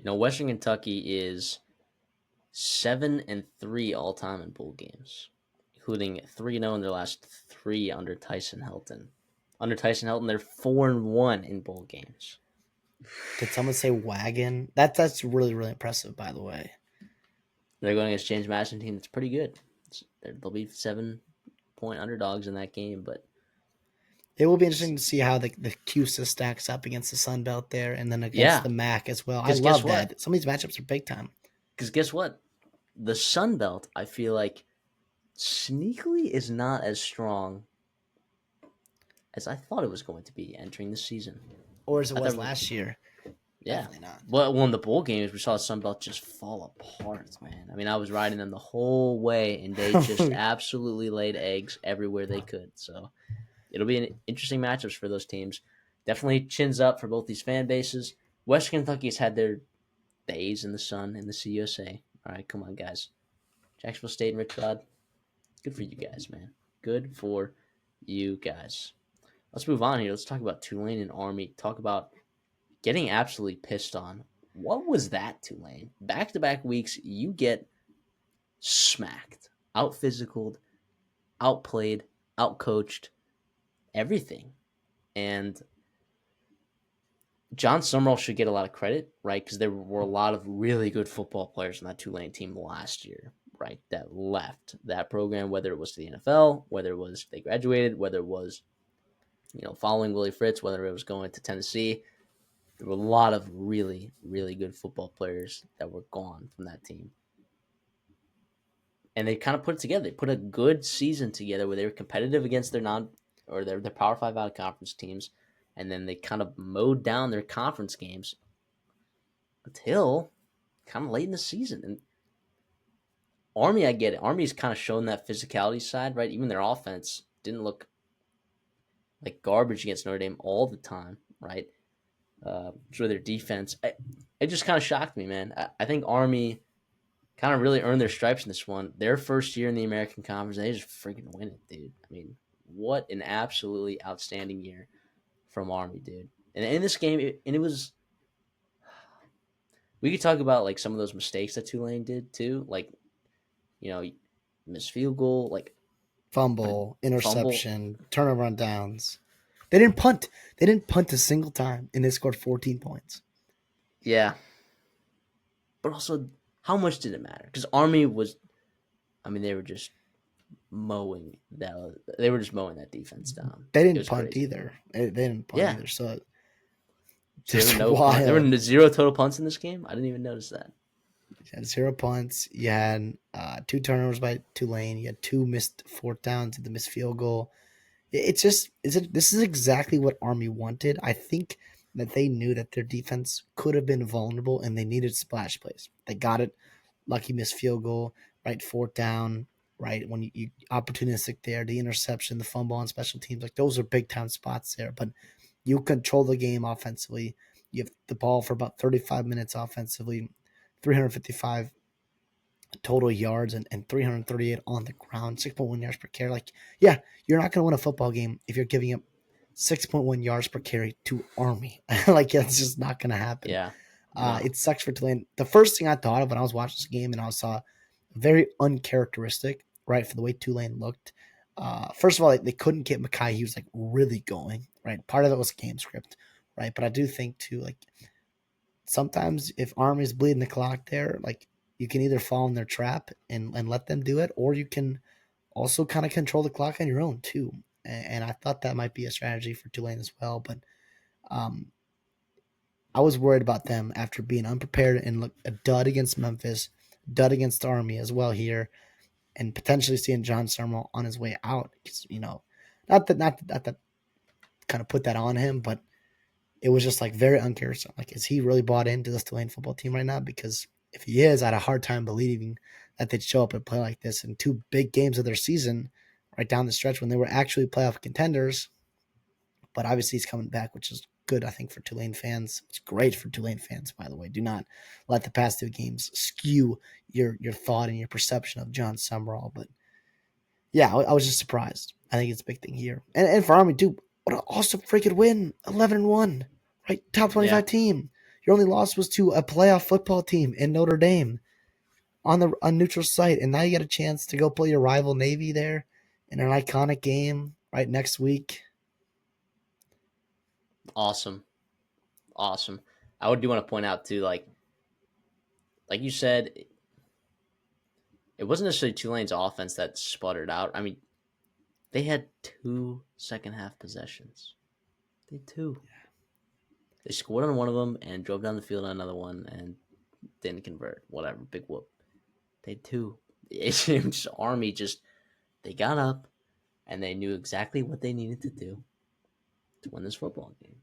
Western Kentucky is 7-3 all time in bowl games, including 3-0 in their last three under Tyson Helton. Under Tyson Helton, they're 4-1 in bowl games. Did someone say wagon? That's really impressive, by the way. They're going against James Madison team that's pretty good. They'll be 7-point underdogs in that game, but It will be interesting to see how the CUSA stacks up against the Sun Belt there, and then against yeah, the MAC as well. I because guess love what? that. Some of these matchups are big time. Because guess what? The Sun Belt, I feel like, sneakily is not as strong as I thought it was going to be entering the season. Or as it I was thought, last year. yeah. Definitely not. Well, in the bowl games, we saw Sunbelt just fall apart, man. I mean, I was riding them the whole way, and they just absolutely laid eggs everywhere they could. So it'll be an interesting matchups for those teams. Definitely chins up for both these fan bases. West Kentucky's had their days in the sun in the CUSA. All right, come on, guys. Jacksonville State and Rich Rod, good for you guys, man. Good for you guys. Let's move on here. Let's talk about Tulane and Army. Talk about getting absolutely pissed on. What was that, Tulane? Back-to-back weeks, you get smacked, out-physicaled, outplayed, outcoached, everything. And John Summerall should get a lot of credit, right? Because there were a lot of really good football players on that Tulane team last year, right? That left that program, whether it was to the NFL, whether it was they graduated, whether it was, following Willie Fritz, whether it was going to Tennessee. There were a lot of really, really good football players that were gone from that team. And they kind of put it together. They put a good season together where they were competitive against their Power 5 out of conference teams. And then they kind of mowed down their conference games until kind of late in the season. And Army, I get it. Army's kind of shown that physicality side, right? Even their offense didn't look like garbage against Notre Dame all the time, right? For their defense. It just kind of shocked me, man. I think Army kind of really earned their stripes in this one. Their first year in the American Conference, they just freaking win it, dude. I mean, what an absolutely outstanding year from Army, dude. And in this game, it was. We could talk about like some of those mistakes that Tulane did too, like missed field goal, like Fumble, fumble. interception, turnover on downs. They didn't punt. They didn't punt a single time, and they scored 14 points. Yeah, but also, how much did it matter? Because Army was, I mean, they were just mowing that. They were just mowing that defense down. They It didn't was punt crazy. either. They didn't punt Yeah. either. So So there were just no punt. There wild. were zero total punts in this game. I didn't even notice that. You had 0 punts. You had 2 turnovers by Tulane. You had 2 missed fourth downs and the missed field goal. It's just this is exactly what Army wanted. I think that they knew that their defense could have been vulnerable and they needed splash plays. They got it. Lucky missed field goal, right? Fourth down, right? When you opportunistic there, the interception, the fumble on special teams, like those are big time spots there. But you control the game offensively. You have the ball for about 35 minutes offensively, 355 total yards and 338 on the ground, 6.1 yards per carry. Like, yeah, you're not going to win a football game if you're giving up 6.1 yards per carry to Army. Like, that's just not going to happen. Yeah. No. It sucks for Tulane. The first thing I thought of when I was watching this game and I saw very uncharacteristic, right, for the way Tulane looked. First of all, they couldn't get Mackay. He was like really going, right? Part of it was game script, right? But I do think too, like sometimes if Army's bleeding the clock there, like you can either fall in their trap and let them do it, or you can also kind of control the clock on your own too. And I thought that might be a strategy for Tulane as well. But um, I was worried about them after being unprepared and look a dud against Memphis, dud against Army as well here, and potentially seeing John Summerall on his way out. Not that kind of put that on him, but it was just like very uncurious. Like, is he really bought into this Tulane football team right now? Because if he is, I had a hard time believing that they'd show up and play like this in 2 big games of their season, right down the stretch when they were actually playoff contenders. But obviously, he's coming back, which is good, I think, for Tulane fans. It's great for Tulane fans, by the way. Do not let the past 2 games skew your thought and your perception of John Summerall. But yeah, I was just surprised. I think it's a big thing here. And for Army, dude, what an awesome freaking win. 11-1, right? Top Yeah. 25 team. Your only loss was to a playoff football team in Notre Dame on neutral site. And now you get a chance to go play your rival Navy there in an iconic game right next week. Awesome. Awesome. I do want to point out too, like you said, it wasn't necessarily Tulane's offense that sputtered out. I mean, they had 2 second half possessions. They had two. They scored on one of them and drove down the field on another one and didn't convert. Whatever, big whoop. They had two. It's just Army just they got up and they knew exactly what they needed to do to win this football game.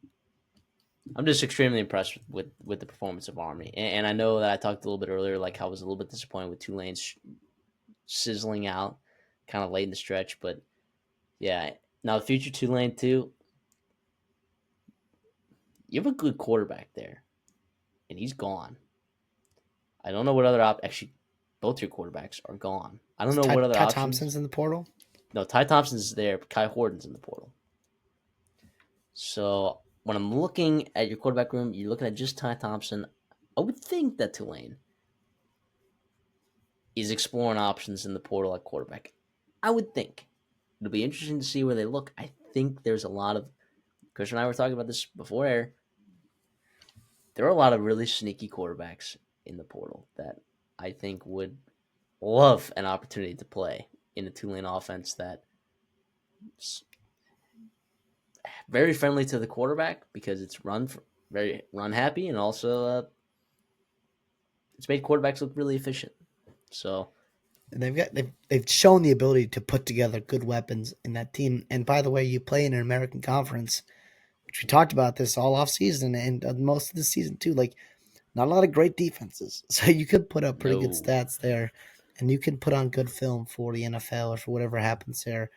I'm just extremely impressed with the performance of Army, and I know that I talked a little bit earlier, like I was a little bit disappointed with Tulane's sizzling out, kind of late in the stretch, but yeah. Now the future Tulane too, you have a good quarterback there, and he's gone. I don't know what other actually, both your quarterbacks are gone. I don't know Ty, what other Ty options. Thompson's in the portal. No, Ty Thompson's there, but Kai Horton's in the portal. So when I'm looking at your quarterback room, you're looking at just Ty Thompson. I would think that Tulane is exploring options in the portal at quarterback. I would think. It'll be interesting to see where they look. I think there's a lot of Chris and I were talking about this before air. There are a lot of really sneaky quarterbacks in the portal that I think would love an opportunity to play in a Tulane offense that's very friendly to the quarterback because it's very run happy and also it's made quarterbacks look really efficient. So And they've shown the ability to put together good weapons in that team. And by the way, you play in an American conference, which we talked about this all off season and most of the season too. Like, not a lot of great defenses, so you could put up pretty good no, stats there, and you can put on good film for the NFL or for whatever happens there,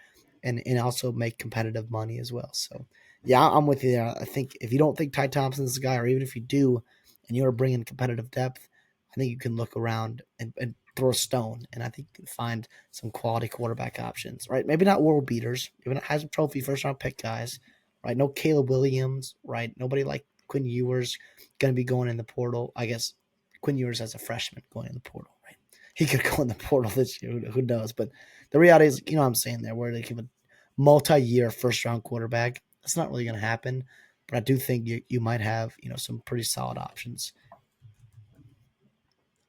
and also make competitive money as well. So yeah, I'm with you there. I think if you don't think Ty Thompson's the guy, or even if you do, and you're bringing competitive depth, I think you can look around and throw a stone, and I think you can find some quality quarterback options. Right? Maybe not world beaters, maybe not Heisman Trophy first round pick guys. Right? No Caleb Williams. Right? Nobody like Quinn Ewers going to be going in the portal. I guess Quinn Ewers as a freshman going in the portal, right? He could go in the portal this year. Who knows? But the reality is, you know what I'm saying there, where they give a multi-year first-round quarterback. That's not really going to happen. But I do think you might have, some pretty solid options.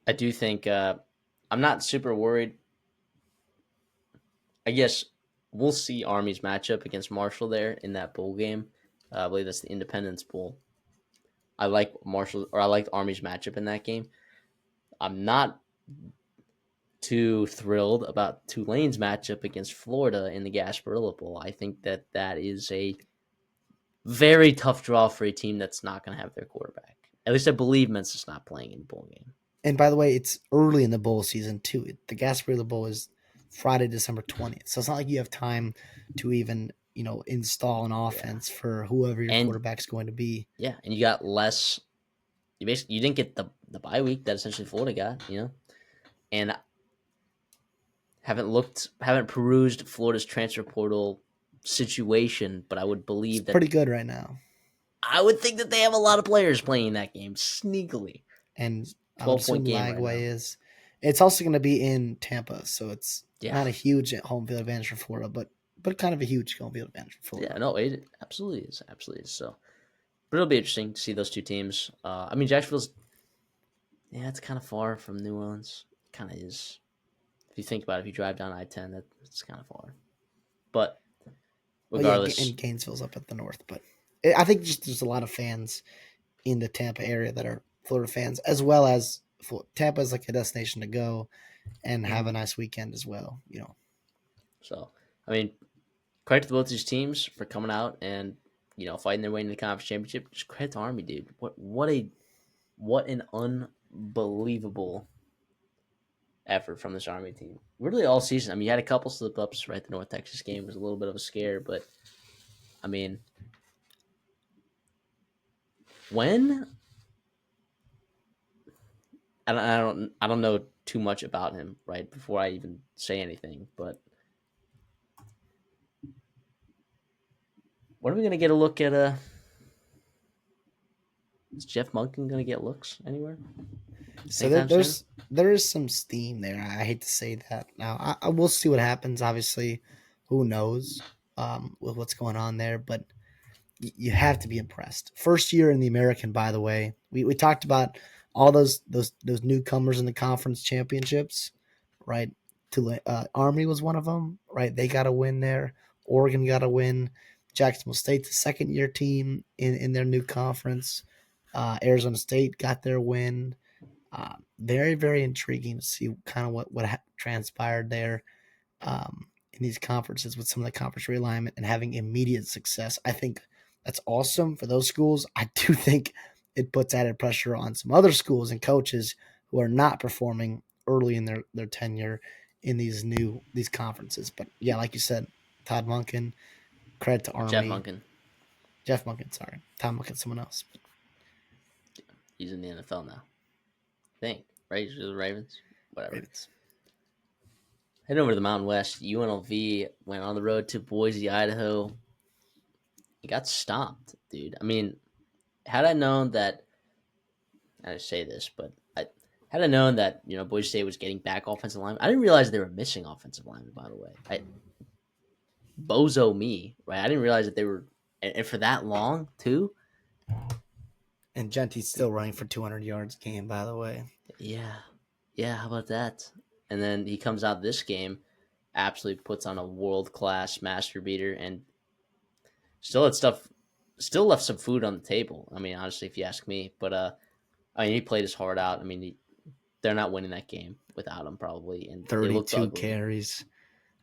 I do think I'm not super worried. I guess we'll see Army's matchup against Marshall there in that bowl game. I believe that's the Independence Bowl. I like Marshall, or I like Army's matchup in that game. I'm not too thrilled about Tulane's matchup against Florida in the Gasparilla Bowl. I think that that is a very tough draw for a team that's not going to have their quarterback. At least I believe Mensa's not playing in the bowl game. And by the way, it's early in the bowl season too. The Gasparilla Bowl is Friday, December 20th. So it's not like you have time to even, install an Yeah, offense for whoever your and quarterback's going to be. yeah, and you got less. You didn't get the bye week that essentially Florida got, and haven't perused Florida's transfer portal situation, but I would It's believe that pretty good right now. I would think that they have a lot of players playing in that game sneakily. And I would 12-point assume game right Lagway now. is. It's also going to be in Tampa, so it's Yeah, not a huge home field advantage for Florida, but kind of a huge home field advantage for yeah, Florida. no, it absolutely is, absolutely is. So, but it'll be interesting to see those two teams. I mean, Jacksonville's it's kind of far from New Orleans. Kind of is. If you think about it, if you drive down I-10, that's kind of far. But Well, yeah, regardless, and Gainesville's up at the north, but I think just there's a lot of fans in the Tampa area that are Florida fans, as well as Tampa is like a destination to go and have a mhm. nice weekend as well. So I mean, credit to both these teams for coming out and fighting their way into the conference championship. Just credit to Army, dude. What an unbelievable effort from this Army team. Really all season. I mean, you had a couple slip ups, right? The North Texas game was a little bit of a scare, but I mean, when I don't know too much about him, right? Before I even say anything, but when are we gonna get a look at is Jeff Monken gonna get looks anywhere So anytime soon? there is some steam there. I hate to say that. Now I will see what happens. Obviously, who knows with what's going on there, but you have to be impressed. First year in the American, by the way. We talked about all those newcomers in the conference championships, right? Army was one of them, right? They got a win there. Oregon got a win. Jacksonville State's a second year team in their new conference. Arizona State got their win. Very very intriguing to see kind of what transpired there in these conferences with some of the conference realignment and having immediate success. I think that's awesome for those schools. I do think it puts added pressure on some other schools and coaches who are not performing early in their tenure in these conferences. But yeah, like you said, Todd Monken, credit to Jeff Army. Monken, Jeff Monken, sorry. Todd Monken, someone else. he's in the NFL now. I think right? He's with the Ravens, whatever. Ravens. Heading over to the Mountain West, UNLV went on the road to Boise, Idaho. He got stomped, dude. I mean, had I known that, I say this, but had I known that Boise State was getting back offensive line, I didn't realize they were missing offensive linemen. By the way, bozo me, right? I didn't realize that they were, and for that long too. And Gentry's still running for 200 yards a game, by the way. Yeah, yeah. How about that? And then he comes out this game, absolutely puts on a world class master beater, and still had stuff, still left some food on the table. I mean, honestly, if you ask me, but I mean, he played his heart out. I mean, they're not winning that game without him probably, and it looked 32 ugly. carries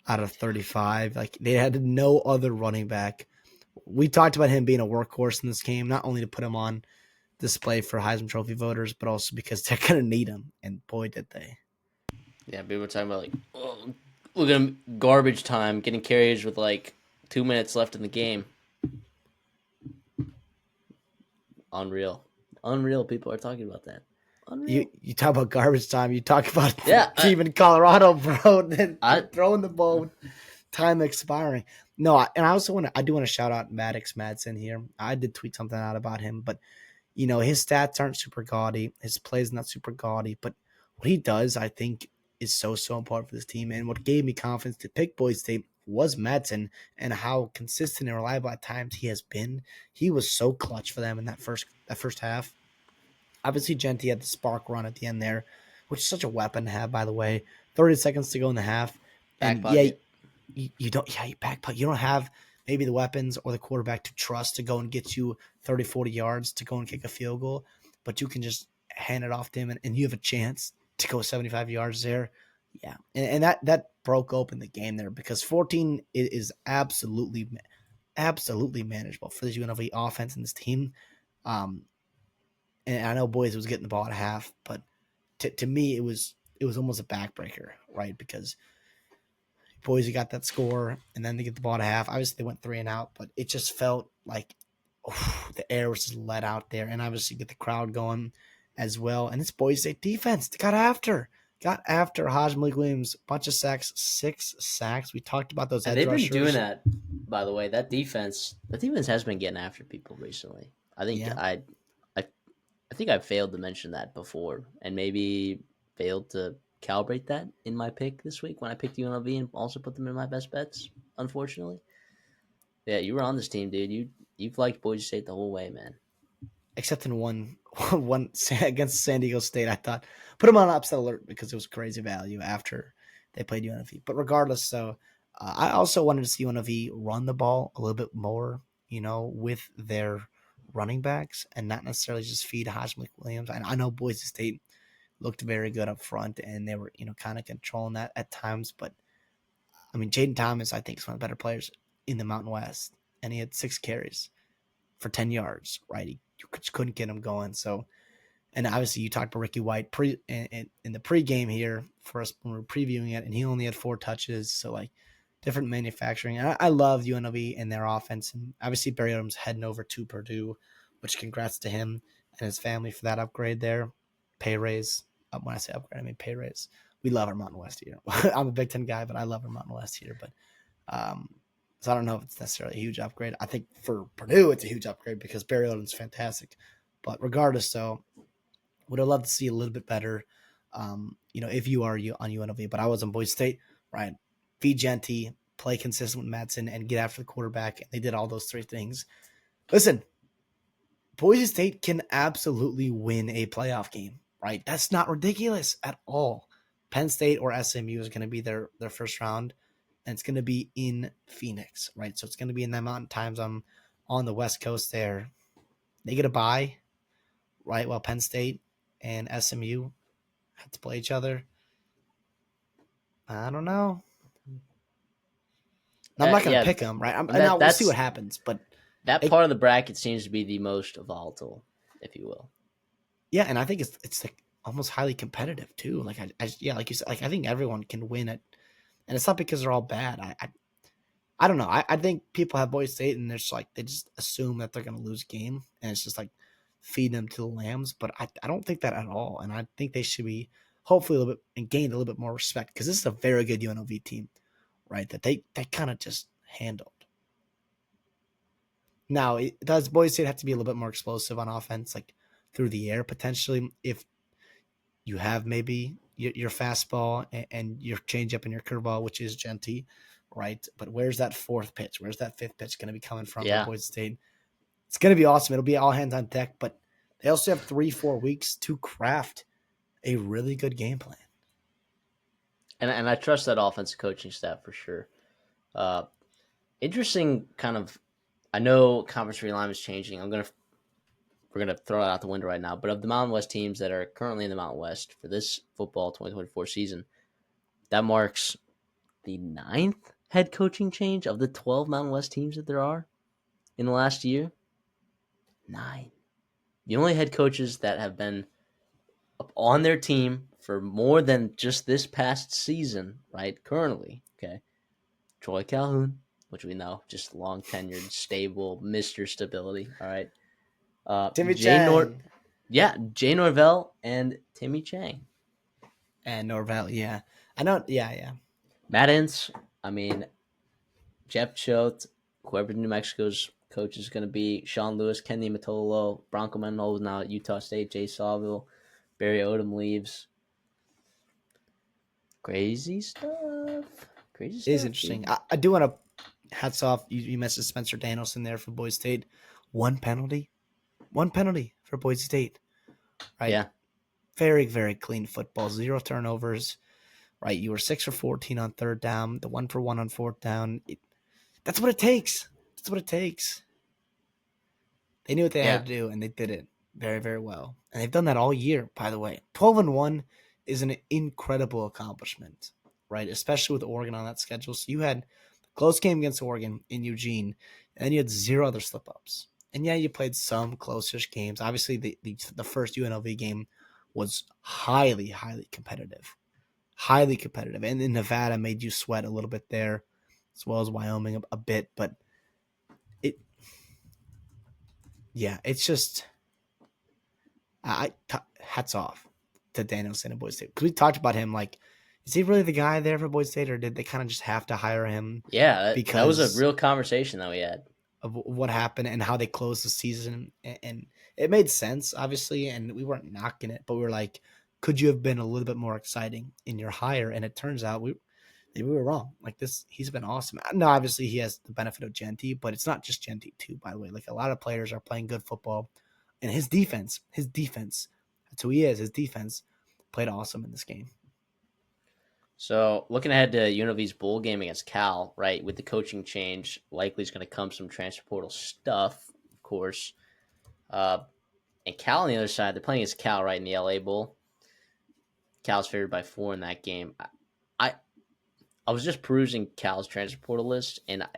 out of 35. Like they had no other running back. We talked about him being a workhorse in this game, not only to put him on display for Heisman Trophy voters, but also because they're going to need him. And boy, did they. Yeah, people were talking about like, oh, look at him, garbage time, getting carries with like 2 minutes left in the game. Unreal, unreal. People are talking about that. You Unreal. you talk about garbage time. You talk about the Yeah, team in Colorado, bro. Then I throwing the ball with time expiring. No, and I also I do want to shout out Maddox Madsen here. I did tweet something out about him, but his stats aren't super gaudy. His plays not super gaudy, but what he does, I think, is so important for this team. And what gave me confidence to pick Boise State was Madsen and how consistent and reliable at times he has been. He was so clutch for them in that first half. Obviously, Genty had the spark run at the end there, which is such a weapon to have, by the way. 30 seconds to go in the half. back And yeah, pocket. you don't, yeah, you backpedal. You don't have maybe the weapons or the quarterback to trust to go and get you 30, 40 yards to go and kick a field goal, but you can just hand it off to him and you have a chance to go 75 yards there. Yeah. And that broke open the game there because 14 is absolutely manageable for this UNLV offense and this team. Um, and I know Boise was getting the ball at half, but to me, it was almost a backbreaker, right? Because Boise got that score, and then they get the ball at half. Obviously, they went 3-and-out, but it just felt like the air was just let out there, and obviously get the crowd going as well. And it's Boise State defense. They got after Haj Malik Williams, bunch of sacks, 6 sacks. We talked about those And edge they've been doing rushers. that, by the way. The defense has been getting after people recently. I think Yeah, I, I think I failed to mention that before, and maybe failed to calibrate that in my pick this week when I picked UNLV and also put them in my best bets. Unfortunately, yeah, you were on this team, dude. You've liked Boise State the whole way, man. except in one against San Diego State. I thought put them on upset alert because it was crazy value after they played UNLV. But regardless, so I also wanted to see UNLV run the ball a little bit more, with their running backs and not necessarily just feed Haj Malik Williams. I know Boise State looked very good up front and they were, kind of controlling that at times. But I mean, Jaden Thomas, I think, is one of the better players in the Mountain West, and he had 6 carries for 10 yards, right? You just couldn't get him going. So, and obviously you talked about Ricky White in the pregame here for us when we were previewing it, and he only had 4 touches. So, like, different manufacturing. And I love UNLV and their offense. And obviously Barry Odom's heading over to Purdue, which congrats to him and his family for that upgrade there. Pay raise. When I say upgrade, I mean pay raise. We love our Mountain West here. I'm a Big Ten guy, but I love our Mountain West here. But so I don't know if it's necessarily a huge upgrade. I think for Purdue, it's a huge upgrade because Barry Odom's fantastic. But regardless, so would have loved to see a little bit better, if you are on UNLV. But I was on Boise State, right? Be Genty, play consistent with Madsen, and get after the quarterback. And they did all those 3 things. Listen, Boise State can absolutely win a playoff game, right? That's not ridiculous at all. Penn State or SMU is going to be their first round, and it's going to be in Phoenix, right? So it's going to be in that mountain time zone on the West Coast there. They get a bye, right? While Penn State and SMU have to play each other. I don't know. I'm not going to Yeah, pick them, right? and Now we'll see that's what happens, but that it, part of the bracket seems to be the most volatile, if you will. yeah, and I think it's like almost highly competitive too. Like yeah, like you said, like I think everyone can win it, and it's not because they're all bad. I don't know. I think people have Boise State and they're just like they just assume that they're going to lose a game, and it's just like feed them to the lambs. But I don't think that at all, and I think they should be hopefully a little bit and gain a little bit more respect because this is a very good UNLV team, right? That they kind of just handled. Now, does Boise State have to be a little bit more explosive on offense, like through the air potentially? If you have maybe your fastball and your changeup and your curveball, which is Genty, right? But where's that 4th pitch? Where's that 5th pitch going to be coming from for Yeah, Boise State? It's going to be awesome. It'll be all hands on deck, but they also have 3-4 weeks to craft a really good game plan. and I trust that offensive coaching staff for sure. Uh, Interesting kind of. I know conference realignment is changing. We're gonna throw it out the window right now. But of the Mountain West teams that are currently in the Mountain West for this football 2024 season, that marks the 9th head coaching change of the 12 Mountain West teams that there are in the last year. 9. The only head coaches that have been up on their team for more than just this past season, right? Currently, okay, Troy Calhoun, which we know, just long tenured, stable, Mr. Stability. All right. Timmy Jay Nor Chang Yeah, Jay Norvell and Timmy Chang. and Norvell, yeah. I know, yeah. Matt Ince, I mean, Jeff Choate, whoever New Mexico's coach is going to be, Sean Lewis, Kenny Matolo, Bronco Mendenhall is now at Utah State, Jay Sawville, Barry Odom leaves. Crazy stuff. Crazy It is stuff, interesting. dude. I do want to hats off. You mentioned Spencer Danielson there for Boise State. One penalty for Boise State, right? Yeah. Very, very clean football. 0 turnovers. right? You were 6 for 14 on third down, the 1 for 1 on fourth down. That's what it takes. That's what it takes. They knew what they Yeah, had to do, and they did it very, very well. And they've done that all year, by the way. 12-1 is an incredible accomplishment, right? Especially with Oregon on that schedule. So you had a close game against Oregon in Eugene, and then you had 0 other slip-ups. And yeah, you played some close-ish games. Obviously, the first UNLV game was highly, highly competitive. Highly competitive. And in Nevada made you sweat a little bit there, as well as Wyoming a bit. But it, yeah, it's just hats off to Danielson at Boise State, because we talked about him. Like, is he really the guy there for Boise State, or did they kind of just have to hire him yeah, that was a because real conversation that we had. of what happened and how they closed the season? And it made sense, obviously, and we weren't knocking it, but we were like, could you have been a little bit more exciting in your hire? And it turns out maybe we were wrong. Like, this, he's been awesome. Now, obviously, he has the benefit of Genty, but it's not just Genty too. By the way, like, a lot of players are playing good football, and his defense, that's who he is. His defense played awesome in this game. So looking ahead to UNLV's bowl game against Cal, right? With the coaching change, likely is going to come some transfer portal stuff, of course. And Cal on the other side, they're playing against Cal, right, in the LA Bowl. Cal's favored by 4 in that game. I I was just perusing Cal's transfer portal list, and I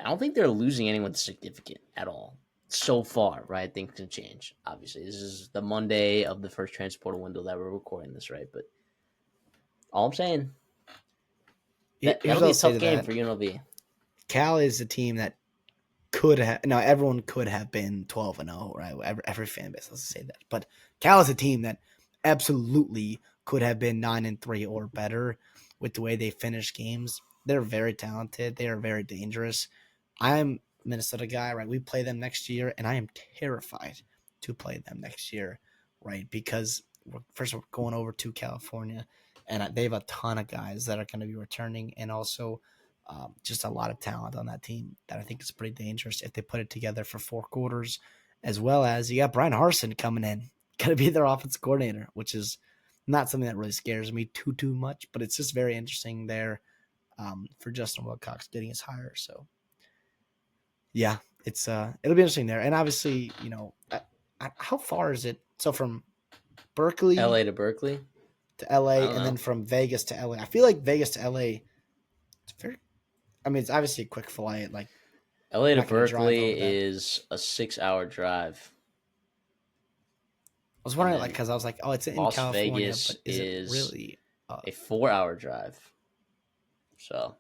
don't think they're losing anyone significant at all so far, right? Things can change. Obviously, this is the Monday of the first transfer portal window that we're recording this, right? But all I'm saying, Here's that'll what be I'll a say tough to game that: for UNLV. Cal is a team that could have. Now, everyone could have been 12-0, right? Every fan base has to say that, but Cal is a team that absolutely could have been 9-3 or better with the way they finish games. They're very talented. They are very dangerous. I'm a Minnesota guy, right? We play them next year, and I am terrified to play them next year, right? Because first we're going over to California, and they have a ton of guys that are going to be returning, and also just a lot of talent on that team that I think is pretty dangerous if they put it together for 4 quarters, as well as you got Brian Harsin coming in, going to be their offensive coordinator, which is not something that really scares me too much, but it's just very interesting there for Justin Wilcox getting his hire. So yeah, it'll be interesting there. And obviously, how far is it? So from Berkeley LA to Berkeley? to I LA, don't and then know. from Vegas to LA. I feel like Vegas to LA, it's very. I mean, it's obviously a quick flight. Like, LA I'm to not going to drive Berkeley over that. is a 6-hour drive. I was And wondering, like, then because I was like, oh, it's in Las California, Vegas but is it is really? a 4-hour drive. So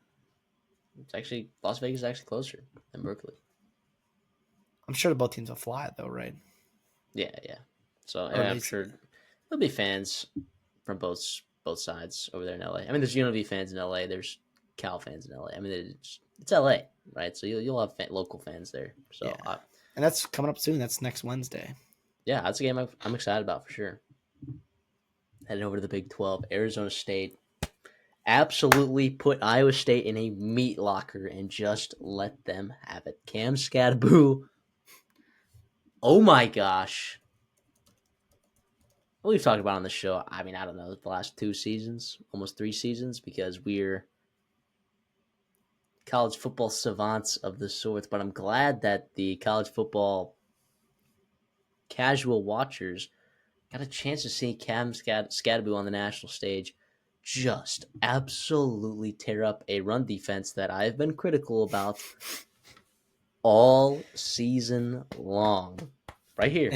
it's actually, Las Vegas is actually closer than Berkeley. I'm sure both teams will fly though, right? Yeah, yeah. So Or at I'm least, sure there'll be fans from both sides over there in LA. I mean, there's UNLV fans in LA. There's Cal fans in LA. I mean, it's LA, right? So you'll have local fans there. yeah. So And that's coming up soon. That's next Wednesday. yeah, that's a game I'm excited about for sure. Heading over to the Big 12, Arizona State absolutely put Iowa State in a meat locker and just let them have it. Cam Scadaboo, oh my gosh. We've talked about on the show, I mean, I don't know, the last 2 seasons, almost 3 seasons, because we're college football savants of the sorts, but I'm glad that the college football casual watchers got a chance to see Cam Scadaboo on the national stage just absolutely tear up a run defense that I've been critical about all season long. Right here.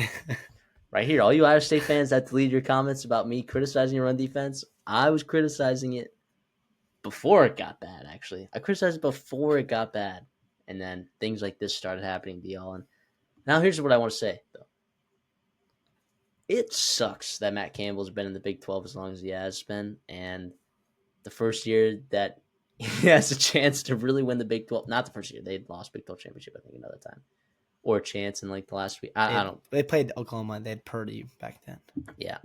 Right here. All you Iowa State fans that deleted your comments about me criticizing your run defense, I was criticizing it before it got bad, actually. I criticized it before it got bad. And then things like this started happening to y'all. And now here's what I want to say, though. It sucks that Matt Campbell's been in the Big 12 as long as he has been. And the first year that he has a chance to really win the Big 12, not the first year, they lost Big 12 championship, I think, another time. Or a chance in like the last week. I don't. They played Oklahoma. They had Purdy back then. Yeah.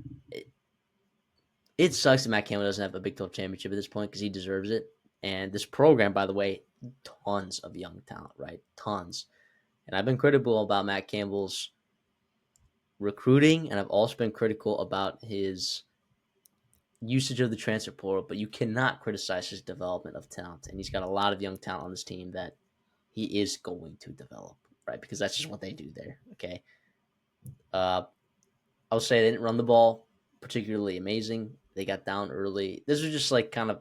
It sucks that Matt Campbell doesn't have a Big 12 championship at this point because he deserves it. And this program, by the way, tons of young talent, right? Tons. And I've been critical about Matt Campbell's recruiting, and I've also been critical about his usage of the transfer portal, but you cannot criticize his development of talent. And he's got a lot of young talent on this team that he is going to develop, right? Because that's just what they do there. Okay. Uh, I'll say they didn't run the ball particularly amazing. They got down early. This was just like kind of,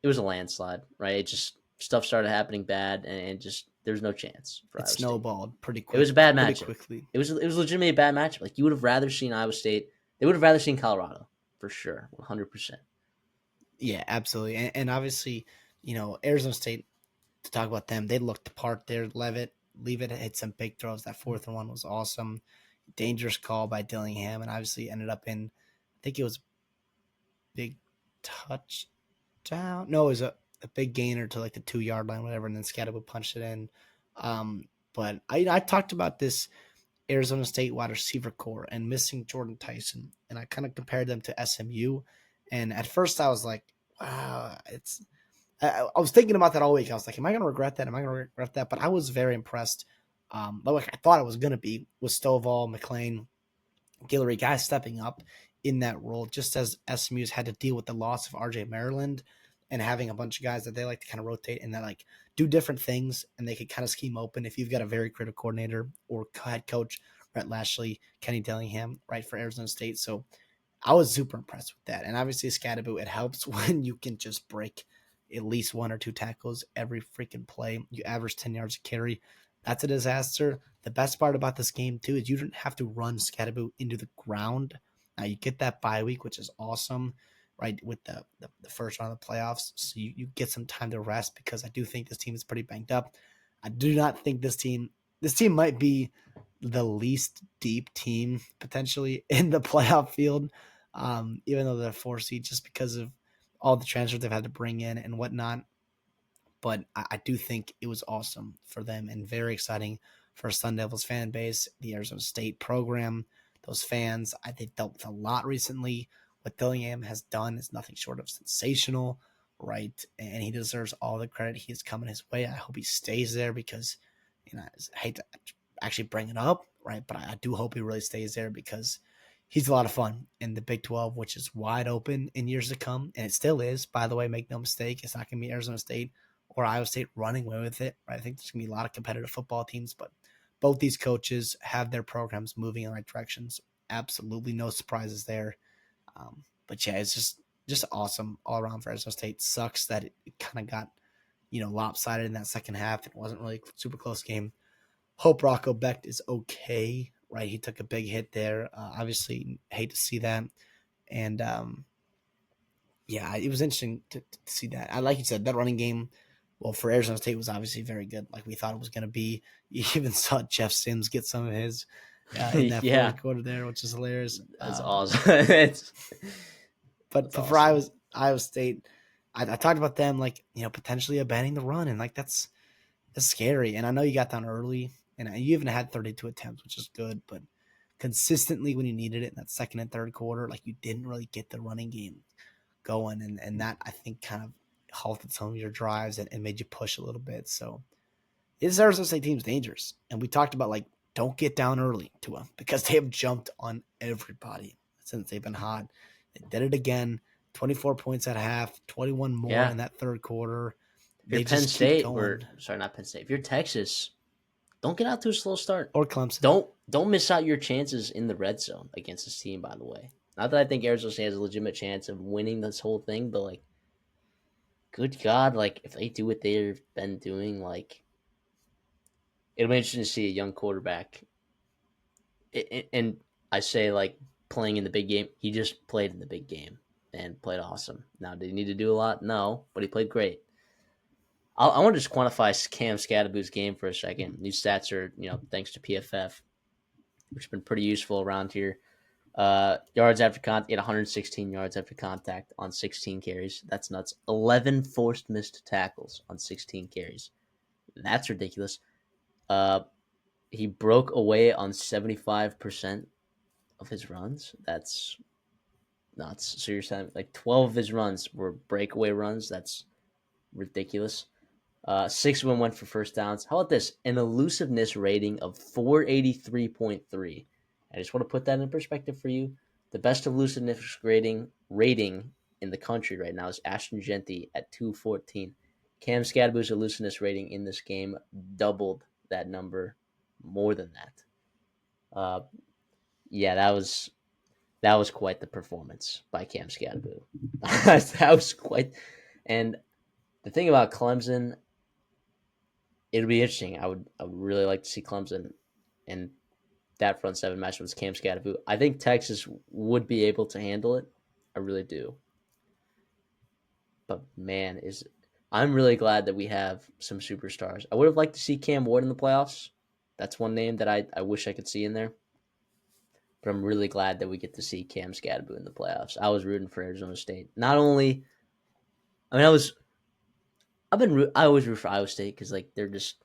it was a landslide, right? It just, stuff started happening bad, and just, there's no chance for It Iowa State. snowballed It was a bad pretty matchup. quickly. It was legitimately a bad matchup. Like, you would have rather seen Iowa State. They would have rather seen Colorado for sure, 100%. Yeah, absolutely. And obviously, Arizona State, to talk about them, they looked the part there. Leave it hit some big throws. That fourth one was awesome. Dangerous call by Dillingham, and obviously ended up in, I think it was a big touchdown. No, it was a big gainer to like the 2 yard line, whatever, and then Scatterwood punched it in. But I talked about this Arizona State wide receiver core and missing Jordan Tyson, and I kind of compared them to SMU. And at first, I was like, wow, it's. I was thinking about that all week. I was like, am I going to regret that? Am I going to regret that? But I was very impressed. Like I thought I was going to be with Stovall, McLean, Guillory, guys stepping up in that role, just as SMU's had to deal with the loss of RJ Maryland and having a bunch of guys that they like to kind of rotate and that like do different things, and they could kind of scheme open if you've got a very critical coordinator or head coach, Brett Lashley, Kenny Dillingham, right, for Arizona State. So I was super impressed with that. And obviously, Scatterboot, it helps when you can just break at least 1 or 2 tackles every freaking play. You average 10 yards a carry. That's a disaster. The best part about this game, too, is you didn't have to run Scatterboot into the ground. Now, you get that bye week, which is awesome, right, with the first round of the playoffs. So you get some time to rest, because I do think this team is pretty banged up. I do not think this team might be the least deep team potentially in the playoff field, even though they're 4 seed, just because of all the transfers they've had to bring in and whatnot. But I do think it was awesome for them and very exciting for Sun Devils fan base, the Arizona State program, those fans. They've dealt with a lot recently. What Dillingham has done is nothing short of sensational, right? And he deserves all the credit he's coming his way. I hope he stays there, because, I hate to actually bring it up, right? But I do hope he really stays there, because he's a lot of fun in the Big 12, which is wide open in years to come. And it still is, by the way, make no mistake. It's not going to be Arizona State or Iowa State running away with it, right? I think there's going to be a lot of competitive football teams, but both these coaches have their programs moving in the right directions. Absolutely no surprises there. But yeah, it's just awesome all around for Arizona State. Sucks that it kind of got, lopsided in that second half. It wasn't really a super close game. Hope Rocco Becht is okay, right? He took a big hit there. Obviously, hate to see that. And yeah, it was interesting to see that. Like you said, that running game, well, for Arizona State was obviously very good, like we thought it was going to be. You even saw Jeff Sims get some of his in that Yeah, fourth quarter there, which is hilarious. that's awesome. It's But that's for awesome. Iowa State, I talked about them like potentially abandoning the run, and like that's scary. And I know you got down early, and you even had 32 attempts, which is good, but consistently when you needed it in that second and third quarter, like you didn't really get the running game going, and that I think kind of halted some of your drives and made you push a little bit. So this Arizona State team's dangerous, and we talked about like don't get down early to them, because they have jumped on everybody since they've been hot. They did it again. 24 points at half, 21 more Yeah. in that third quarter. If you're They Penn just keep State, going. not Penn State. If you're Texas, don't get out to a slow start. Or Clemson. Don't miss out your chances in the red zone against this team. By the way, not that I think Arizona State has a legitimate chance of winning this whole thing, but like, good God, like if they do what they've been doing, like it'll be interesting to see a young quarterback. And I say like playing in the big game. He just played in the big game and played awesome. Now, did he need to do a lot? No, but he played great. I want to just quantify Cam Scadaboo's game for a second. These stats are, thanks to PFF, which has been pretty useful around here. Yards after contact, 116 yards after contact on 16 carries. That's nuts. 11 forced missed tackles on 16 carries. That's ridiculous. He broke away on 75% of his runs. That's nuts. So you're saying like 12 of his runs were breakaway runs. That's ridiculous. 6 of them went for first downs. How about this? An elusiveness rating of 483.3. I just want to put that in perspective for you. The best elusiveness rating in the country right now is Ashton Genty at 214. Cam Scadaboo's elusiveness rating in this game doubled that number, more than that. Uh, yeah, that was quite the performance by Cam Scadaboo. That was quite. And the thing about Clemson, it'll be interesting. I would really like to see Clemson and that front seven match with Cam Scadaboo. I think Texas would be able to handle it. I really do. But man, is I'm really glad that we have some superstars. I would have liked to see Cam Ward in the playoffs. That's one name that I wish I could see in there. But I'm really glad that we get to see Cam Scadaboo in the playoffs. I was rooting for Arizona State. Not only, I mean, I always root for Iowa State because like they're just,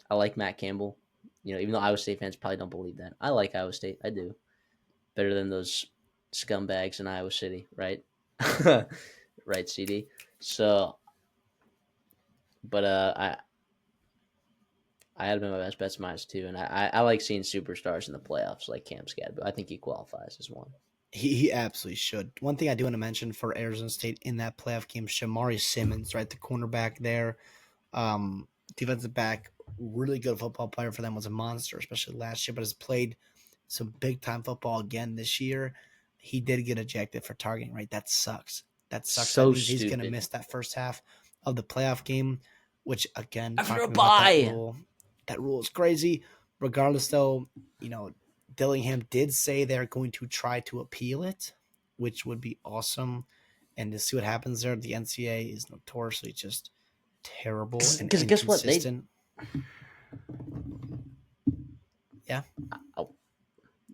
I like Matt Campbell. You know, even though Iowa State fans probably don't believe that, I like Iowa State. I do, better than those scumbags in Iowa City, right? Right, CD. So, but I had him in my best bets minus two, and I like seeing superstars in the playoffs like Cam Scadaboo. I think he qualifies as one. He absolutely should. One thing I do want to mention for Arizona State in that playoff game, Shamari Simmons, right, the cornerback there, defensive back, really good football player for them, was a monster, especially last year, but has played some big time football again this year. He did get ejected for targeting, right? That sucks. That sucks. That So means he's going to stupid. miss that first half of the playoff game, which, again, After a talking about bye. that rule is crazy. Regardless, though, Dillingham did say they're going to try to appeal it, which would be awesome. And to see what happens there, the NCAA is notoriously just terrible and Because guess what? inconsistent. Yeah. Oh,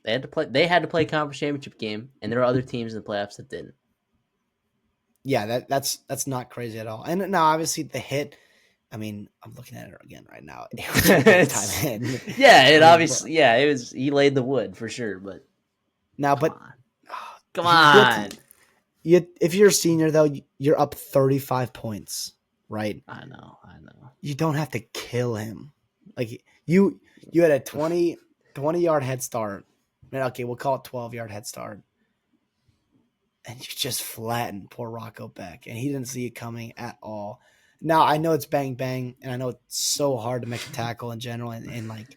they had to play. They had to play a conference championship game, and there are other teams in the playoffs that didn't. Yeah, that's not crazy at all. And now, obviously, the hit. I mean, I'm looking at it again right now. It was a big time hit. Yeah, it I mean, obviously. Yeah, it was. He laid the wood for sure, but now, come but on, come you have on. to, if you're a senior though, you're up 35 points, right? I know. You don't have to kill him. Like you had a 20-yard head start. Okay, we'll call it 12-yard head start. And you just flattened poor Rocco Beck, and he didn't see it coming at all. Now I know it's bang bang, and I know it's so hard to make a tackle in general, and like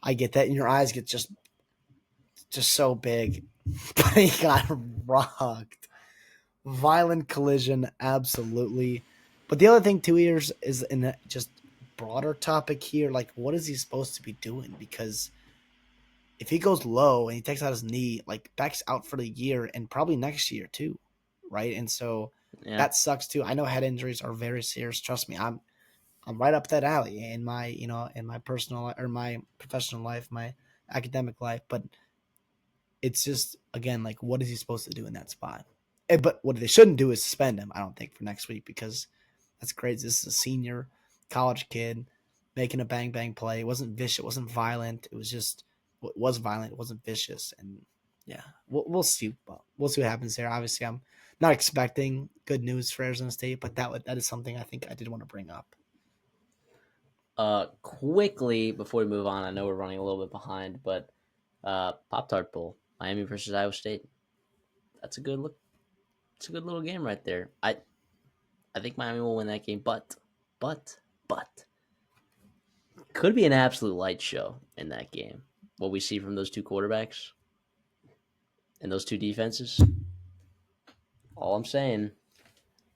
I get that, and your eyes get just so big, but he got rocked. Violent collision, absolutely. But the other thing too here is in a just broader topic here, like what is he supposed to be doing? Because if he goes low and he takes out his knee, like Beck's out for the year and probably next year too, right? And so Yeah, that sucks too. I know head injuries are very serious. Trust me, I'm right up that alley in my in my personal or my professional life, my academic life. But it's just again like what is he supposed to do in that spot? But what they shouldn't do is suspend him. I don't think for next week because that's crazy. This is a senior college kid making a bang bang play. It wasn't vicious. It wasn't violent. It was just it was violent. It wasn't vicious. And yeah, we'll see. We'll see what happens there. Obviously, I'm not expecting good news for Arizona State, but that is something I think I did want to bring up. quickly before we move on, I know we're running a little bit behind, but Pop Tart Bowl, Miami versus Iowa State. That's a good look. It's a good little game right there. I think Miami will win that game, but could be an absolute light show in that game. What we see from those two quarterbacks and those two defenses. All I'm saying,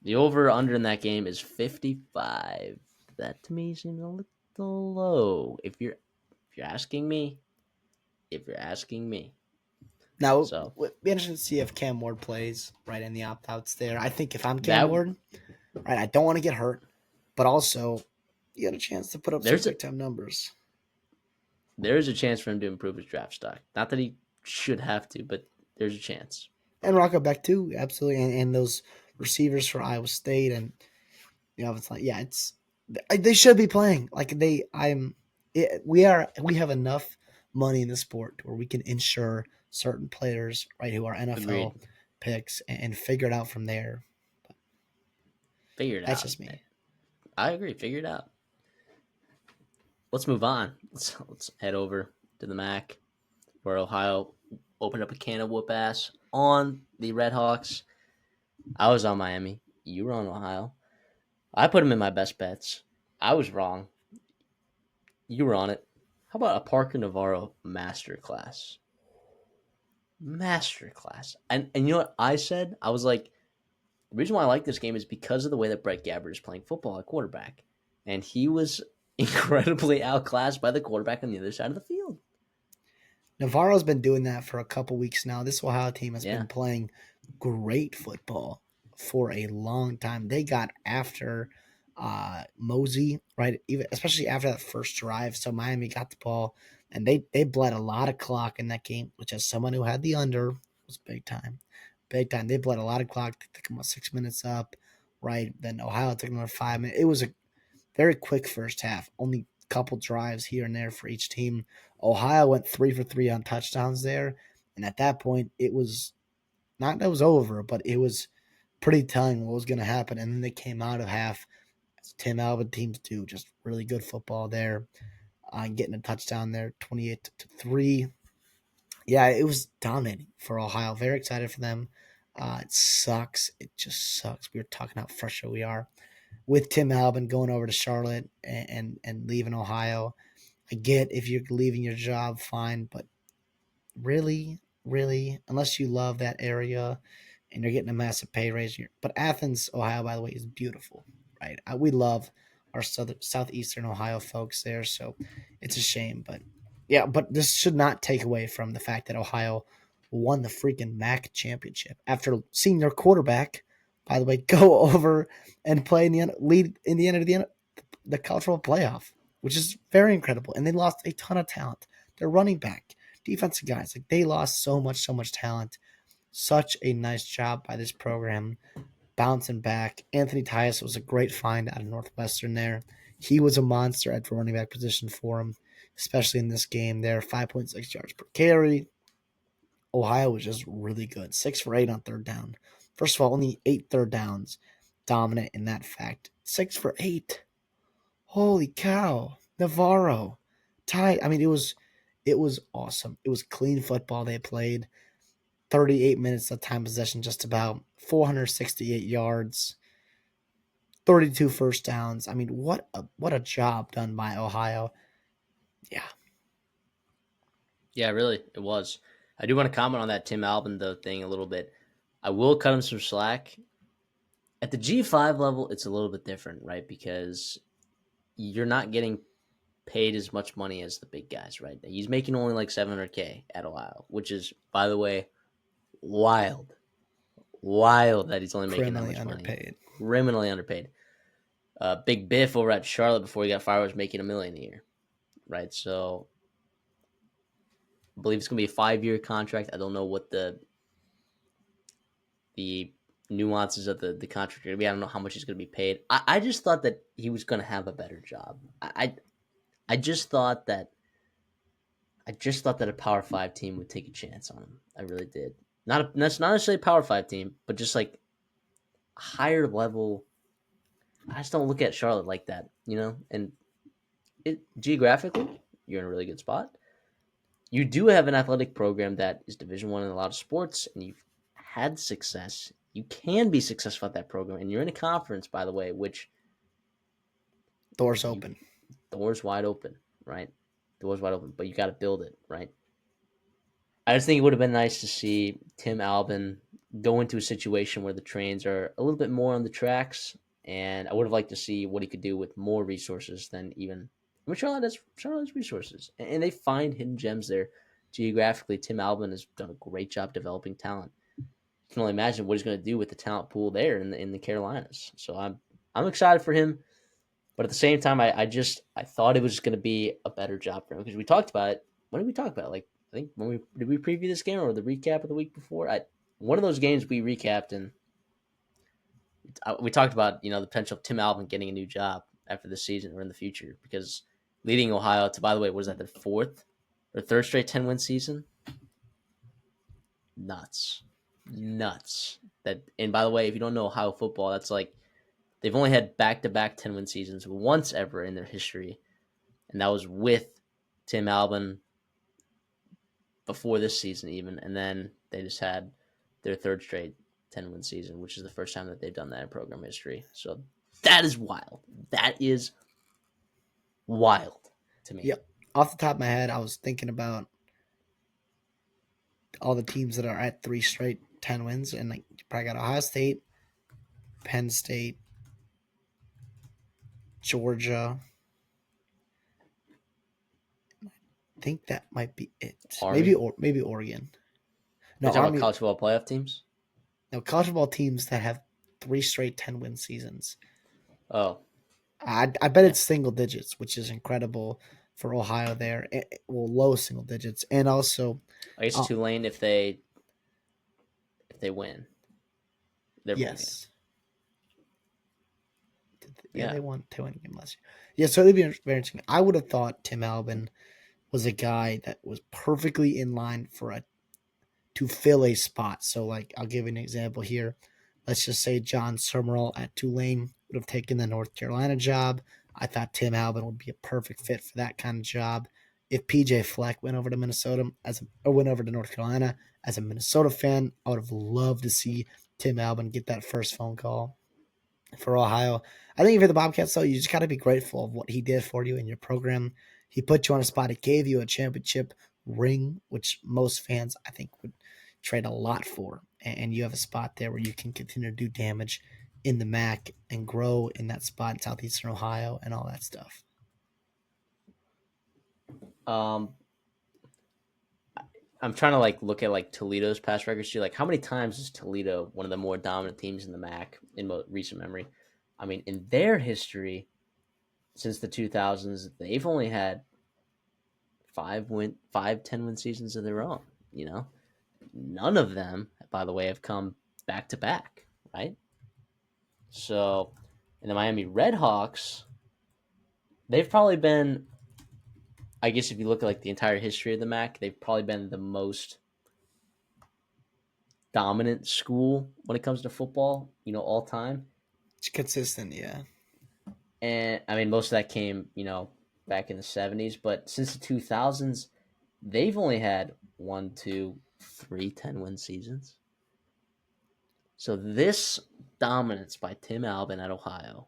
the over under in that game is 55. That to me seems a little low. If you're asking me, if you're asking me. Now, So it'll be interesting to see if Cam Ward plays right in the opt outs there. I think if I'm Cam that Ward, right, I don't want to get hurt, but also you got a chance to put up some there's a big time numbers. there's a chance for him to improve his draft stock. Not that he should have to, but there's a chance. And Rocco Beck too, absolutely, and those receivers for Iowa State, and it's like it's they should be playing like we have enough money in the sport where we can insure certain players right who are Agreed. NFL picks and figure it out from there. Figure it That's out. just me. I agree. Figure it out. Let's move on. Let's head over to the MAC, where Ohio opened up a can of whoop ass on the Redhawks. I was on Miami. You were on Ohio. I put them in my best bets. I was wrong. You were on it. How about a Parker Navarro masterclass? Masterclass. And you know what I said? I was like, the reason why I like this game is because of the way that Brett Gabbert is playing football at quarterback. And he was incredibly outclassed by the quarterback on the other side of the field. Navarro's been doing that for a couple weeks now. This Ohio team has Yeah. been playing great football for a long time. They got after Mosey, right? Even especially after that first drive. So Miami got the ball and they bled a lot of clock in that game, which as someone who had the under was big time. Big time. They bled a lot of clock. They took about 6 minutes up, right? Then Ohio took another 5 minutes. It was a very quick first half. Only a couple drives here and there for each team. Ohio went 3 for 3 on touchdowns there. And at that point, it was not that it was over, but it was pretty telling what was going to happen. And then they came out of half, as Tim Albin teams do, just really good football there. Getting a touchdown there, 28-3. Yeah, it was dominating for Ohio. Very excited for them. It sucks. It just sucks. We were talking how frustrated we are with Tim Albin going over to Charlotte and leaving Ohio. I get if you're leaving your job, fine, but really, really, unless you love that area and you're getting a massive pay raise. But Athens, Ohio, by the way, is beautiful, right? We love our southeastern Ohio folks there, so it's a shame. But yeah, but this should not take away from the fact that Ohio won the freaking MAC championship after seeing their quarterback, by the way, go over and play in the lead in the end of the college football playoff, which is very incredible. And they lost a ton of talent. Their running back, defensive guys, like they lost so much talent. Such a nice job by this program bouncing back. Anthony Tyus was a great find out of Northwestern there. He was a monster at the running back position for him, especially in this game there. 5.6 yards per carry. Ohio was just really good. 6 for 8 on third down. First of all, only 8 third downs. Dominant in that fact. 6 for 8. Holy cow. Navarro. Ty. I mean, it was awesome. It was clean football they played. 38 minutes of time possession, just about 468 yards, 32 first downs. I mean, what a job done by Ohio. Yeah. Yeah, really, it was. I do want to comment on that Tim Albin, though, thing a little bit. I will cut him some slack. At the G5 level, it's a little bit different, right? Because you're not getting paid as much money as the big guys, right? He's making only like 700K at Ohio, which is, by the way, wild. Wild that he's only making that Criminally much money. underpaid. Criminally underpaid. Big Biff over at Charlotte before he got fired was making $1 million a year, right? So I believe it's going to be a 5-year contract. I don't know what the nuances of the contract are going to be. I don't know how much he's going to be paid. I just thought that he was going to have a better job. I just thought that a Power Five team would take a chance on him. I really did. That's not necessarily a Power Five team, but just like higher level. I just don't look at Charlotte like that, you know. And geographically, you're in a really good spot. You do have an athletic program that is Division 1 in a lot of sports, and you've had success. You can be successful at that program, and you're in a conference, by the way, which Doors open. Doors wide open, right? Doors wide open, but you got to build it, right? I just think it would have been nice to see Tim Albin go into a situation where the trains are a little bit more on the tracks, and I would have liked to see what he could do with more resources than even. I mean, Charlotte has resources, and they find hidden gems there. Geographically, Tim Albin has done a great job developing talent. You can only imagine what he's going to do with the talent pool there in the Carolinas. So I'm excited for him, but at the same time, I thought it was going to be a better job for him because we talked about it. When did we talk about it? Like I think when we preview this game or the recap of the week before? One of those games we recapped and we talked about the potential of Tim Albin getting a new job after this season or in the future because leading Ohio to, by the way, was that their fourth or third straight 10-win season? Nuts. And by the way, if you don't know Ohio football, that's like they've only had back-to-back 10-win seasons once ever in their history, and that was with Tim Albin before this season even, and then they just had their third straight 10-win season, which is the first time that they've done that in program history. So that is wild. That is wild to me. Yep. Off the top of my head, I was thinking about all the teams that are at 3 straight 10 wins, and like you probably got Ohio State, Penn State, Georgia. I think that might be it. Army. Maybe Oregon. Are No, you talking about Army. college football playoff teams? No, college football teams that have 3 straight 10-win seasons. Oh, I bet yeah. it's single digits, which is incredible for Ohio there. Well, low single digits, and also, I guess uh, Tulane if they win their bowl game. yes, yeah, Yeah. they won 2-win game last year. Yeah, so it'd be very interesting. I would have thought Tim Albin was a guy that was perfectly in line to fill a spot. So, like, I'll give you an example here. Let's just say John Summerall at Tulane would have taken the North Carolina job. I thought Tim Albin would be a perfect fit for that kind of job. If PJ Fleck went over to Minnesota or went over to North Carolina as a Minnesota fan, I would have loved to see Tim Albin get that first phone call for Ohio. I think for the Bobcats, though, you just got to be grateful of what he did for you in your program. He put you on a spot. He gave you a championship ring, which most fans, I think, would trade a lot for. And you have a spot there where you can continue to do damage in the MAC and grow in that spot in Southeastern Ohio and all that stuff. Um, I'm trying to like look at like Toledo's past records too. Like, how many times is Toledo one of the more dominant teams in the MAC in recent memory? I mean, in their history since the 2000s, they've only had 10-win seasons of their own. You know, none of them, by the way, have come back to back, right? So, in the Miami Redhawks, they've probably been, I guess if you look at like the entire history of the MAC, they've probably been the most dominant school when it comes to football, all time. It's consistent, yeah. And I mean, most of that came, back in the 70s, but since the 2000s, they've only had 1, 2, 3 10-win seasons. So this dominance by Tim Albin at Ohio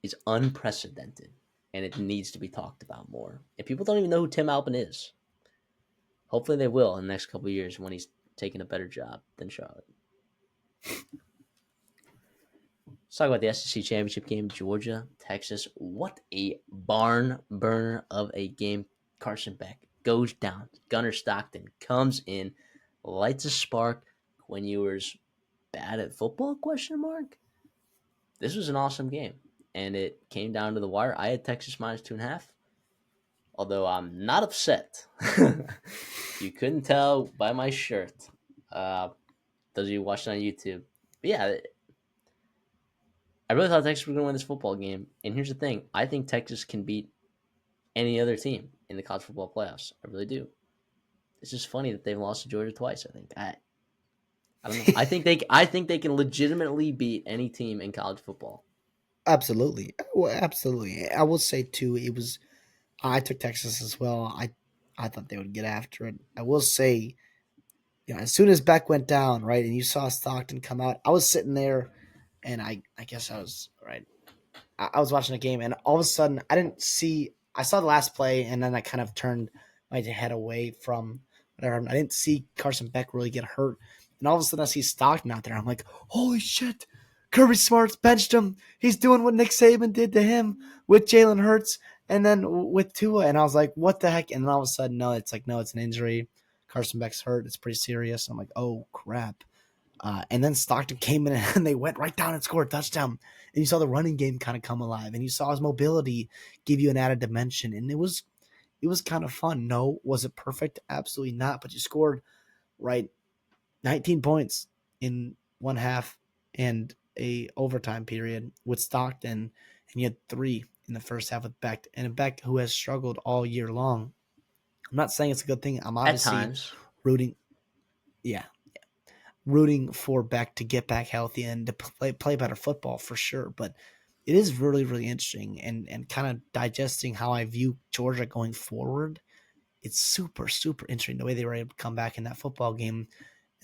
is unprecedented, and it needs to be talked about more. And people don't even know who Tim Albin is. Hopefully they will in the next couple of years when he's taking a better job than Charlotte. Let's talk about the SEC championship game, Georgia, Texas. What a barn burner of a game. Carson Beck goes down. Gunnar Stockton comes in, lights a spark. Quinn Ewers bad at football? ? This was an awesome game, and it came down to the wire. I had Texas minus 2.5, although I'm not upset. You couldn't tell by my shirt. Those of you watching on YouTube. But yeah, I really thought Texas was going to win this football game. And here's the thing. I think Texas can beat any other team in the college football playoffs. I really do. It's just funny that they've lost to Georgia twice, I think. I don't know. I think they can legitimately beat any team in college football. Absolutely. Well, absolutely. I will say, too, I took Texas as well. I thought they would get after it. I will say, as soon as Beck went down, right, and you saw Stockton come out, I was sitting there, and I guess I was right. I was watching the game, and all of a sudden, I saw the last play, and then I kind of turned my head away from whatever. I didn't see Carson Beck really get hurt, and all of a sudden, I see Stockton out there. I'm like, holy shit! Kirby Smart's benched him. He's doing what Nick Saban did to him with Jalen Hurts, and then with Tua, and I was like, what the heck? And then all of a sudden, no, it's an injury. Carson Beck's hurt. It's pretty serious. I'm like, oh crap. And then Stockton came in and they went right down and scored a touchdown. And you saw the running game kind of come alive, and you saw his mobility give you an added dimension. And it was kind of fun. No, was it perfect? Absolutely not. But you scored 19 points in one half and a overtime period with Stockton, and you had 3 in the first half with Beck, and Beck who has struggled all year long. I'm not saying it's a good thing. I'm obviously At times. rooting. Yeah, rooting for Beck to get back healthy and to play better football for sure. But it is really, really interesting and kind of digesting how I view Georgia going forward. It's super, super interesting the way they were able to come back in that football game.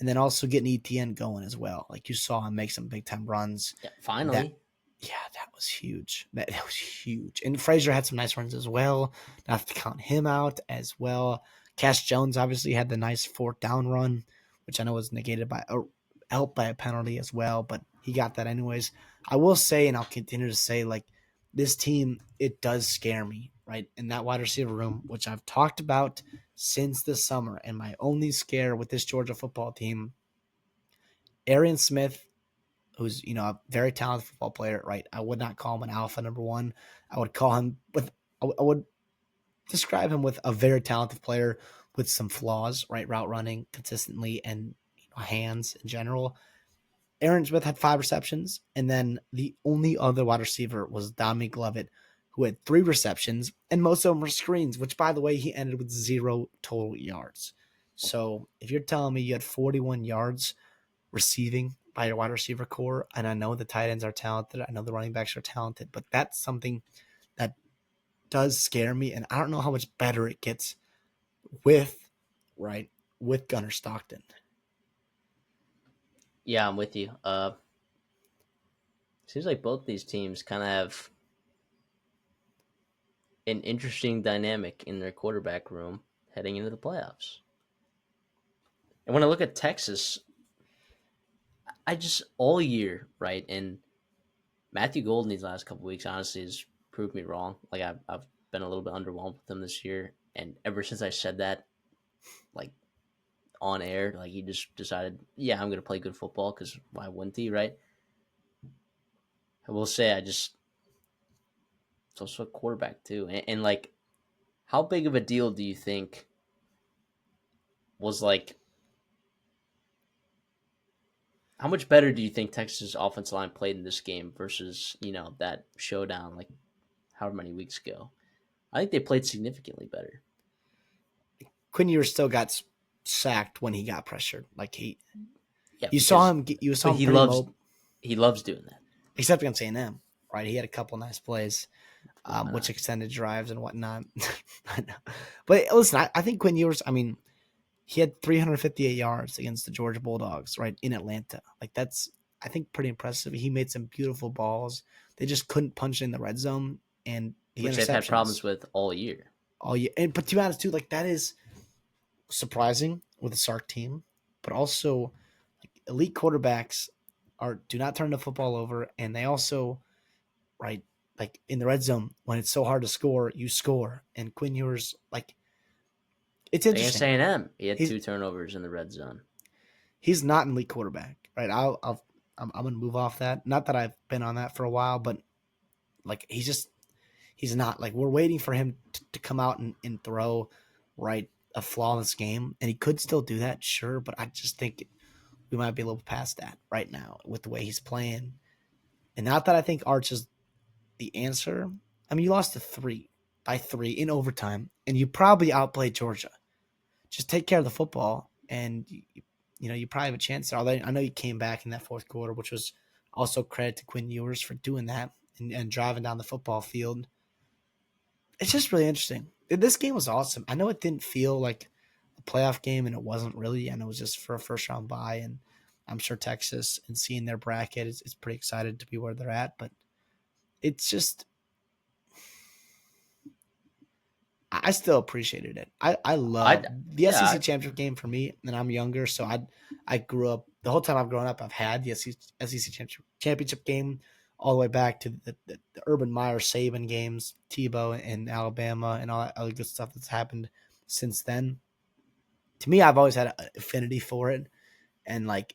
and then also getting ETN going as well. Like you saw him make some big time runs. Yeah, That finally. Yeah, that was huge. That was huge. And Frazier had some nice runs as well. Not to count him out as well. Cash Jones obviously had the nice fourth down run, which I know was negated by or helped by a penalty as well, but he got that anyways. I will say, and I'll continue to say, like this team, it does scare me, right? In that wide receiver room, which I've talked about since the summer, and my only scare with this Georgia football team, Arian Smith, who's a very talented football player, right? I would not call him an alpha number one. I would call him with I would describe him with a very talented player with some flaws, right? Route running consistently and hands in general. Aaron Smith had 5 receptions, and then the only other wide receiver was Dominic Lovett, who had 3 receptions, and most of them were screens, which, by the way, he ended with 0 total yards. So if you're telling me you had 41 yards receiving by your wide receiver core, and I know the tight ends are talented, I know the running backs are talented, but that's something that does scare me, and I don't know how much better it gets with, right, with Gunnar Stockton. Yeah, I'm with you. Seems like both these teams kind of have an interesting dynamic in their quarterback room heading into the playoffs. And when I look at Texas, I just all year, right? And Matthew Golden these last couple weeks honestly has proved me wrong. Like I've been a little bit underwhelmed with him this year, and ever since I said that, like on air, like he just decided, yeah, I'm gonna play good football because why wouldn't he, right? I will say, it's also a quarterback too, and like, how big of a deal do you think was like? How much better do you think Texas' offensive line played in this game versus that showdown like however many weeks ago? I think they played significantly better. Quinn Ewers still got sacked when he got pressured. Like Yeah, you saw but him pretty mobile, he loves doing that. except against A&M, right? He had a couple nice plays, Why which not? extended drives and whatnot. I know. But listen, I think Quinn Ewers, I mean, he had 358 yards against the Georgia Bulldogs, right, in Atlanta. Like that's, I think, pretty impressive. He made some beautiful balls. They just couldn't punch in the red zone, and the Which they've had interceptions problems with all year. all year. And but to be honest, too, like that is surprising with a Sark team, but also like elite quarterbacks do not turn the football over, and they also, right, like in the red zone when it's so hard to score, you score. And Quinn Ewers, like it's Against interesting. A&M, he had He's 2 turnovers in the red zone. he's not an elite quarterback, right? I'm gonna move off that. Not that I've been on that for a while, but like he's not. Like we're waiting for him to come out and throw, right, a flawless game, and he could still do that, sure. But I just think we might be a little past that right now with the way he's playing. And not that I think Arch is the answer. I mean, you lost to by three in overtime, and you probably outplayed Georgia. Just take care of the football, and you probably have a chance there. Although I know you came back in that fourth quarter, which was also credit to Quinn Ewers for doing that and driving down the football field. It's just really interesting. This game was awesome. I know it didn't feel like a playoff game, and it wasn't really. I know it was just for a first round bye, and I'm sure Texas and seeing their bracket is pretty excited to be where they're at. But it's just I still appreciated it. I I love the yeah, SEC championship game for me, and I'm younger, so I grew up the whole time I've grown up. I've had the SEC championship game all the way back to the Urban Meyer Saban games, Tebow in Alabama, and all that other good stuff that's happened since then. To me, I've always had an affinity for it, and like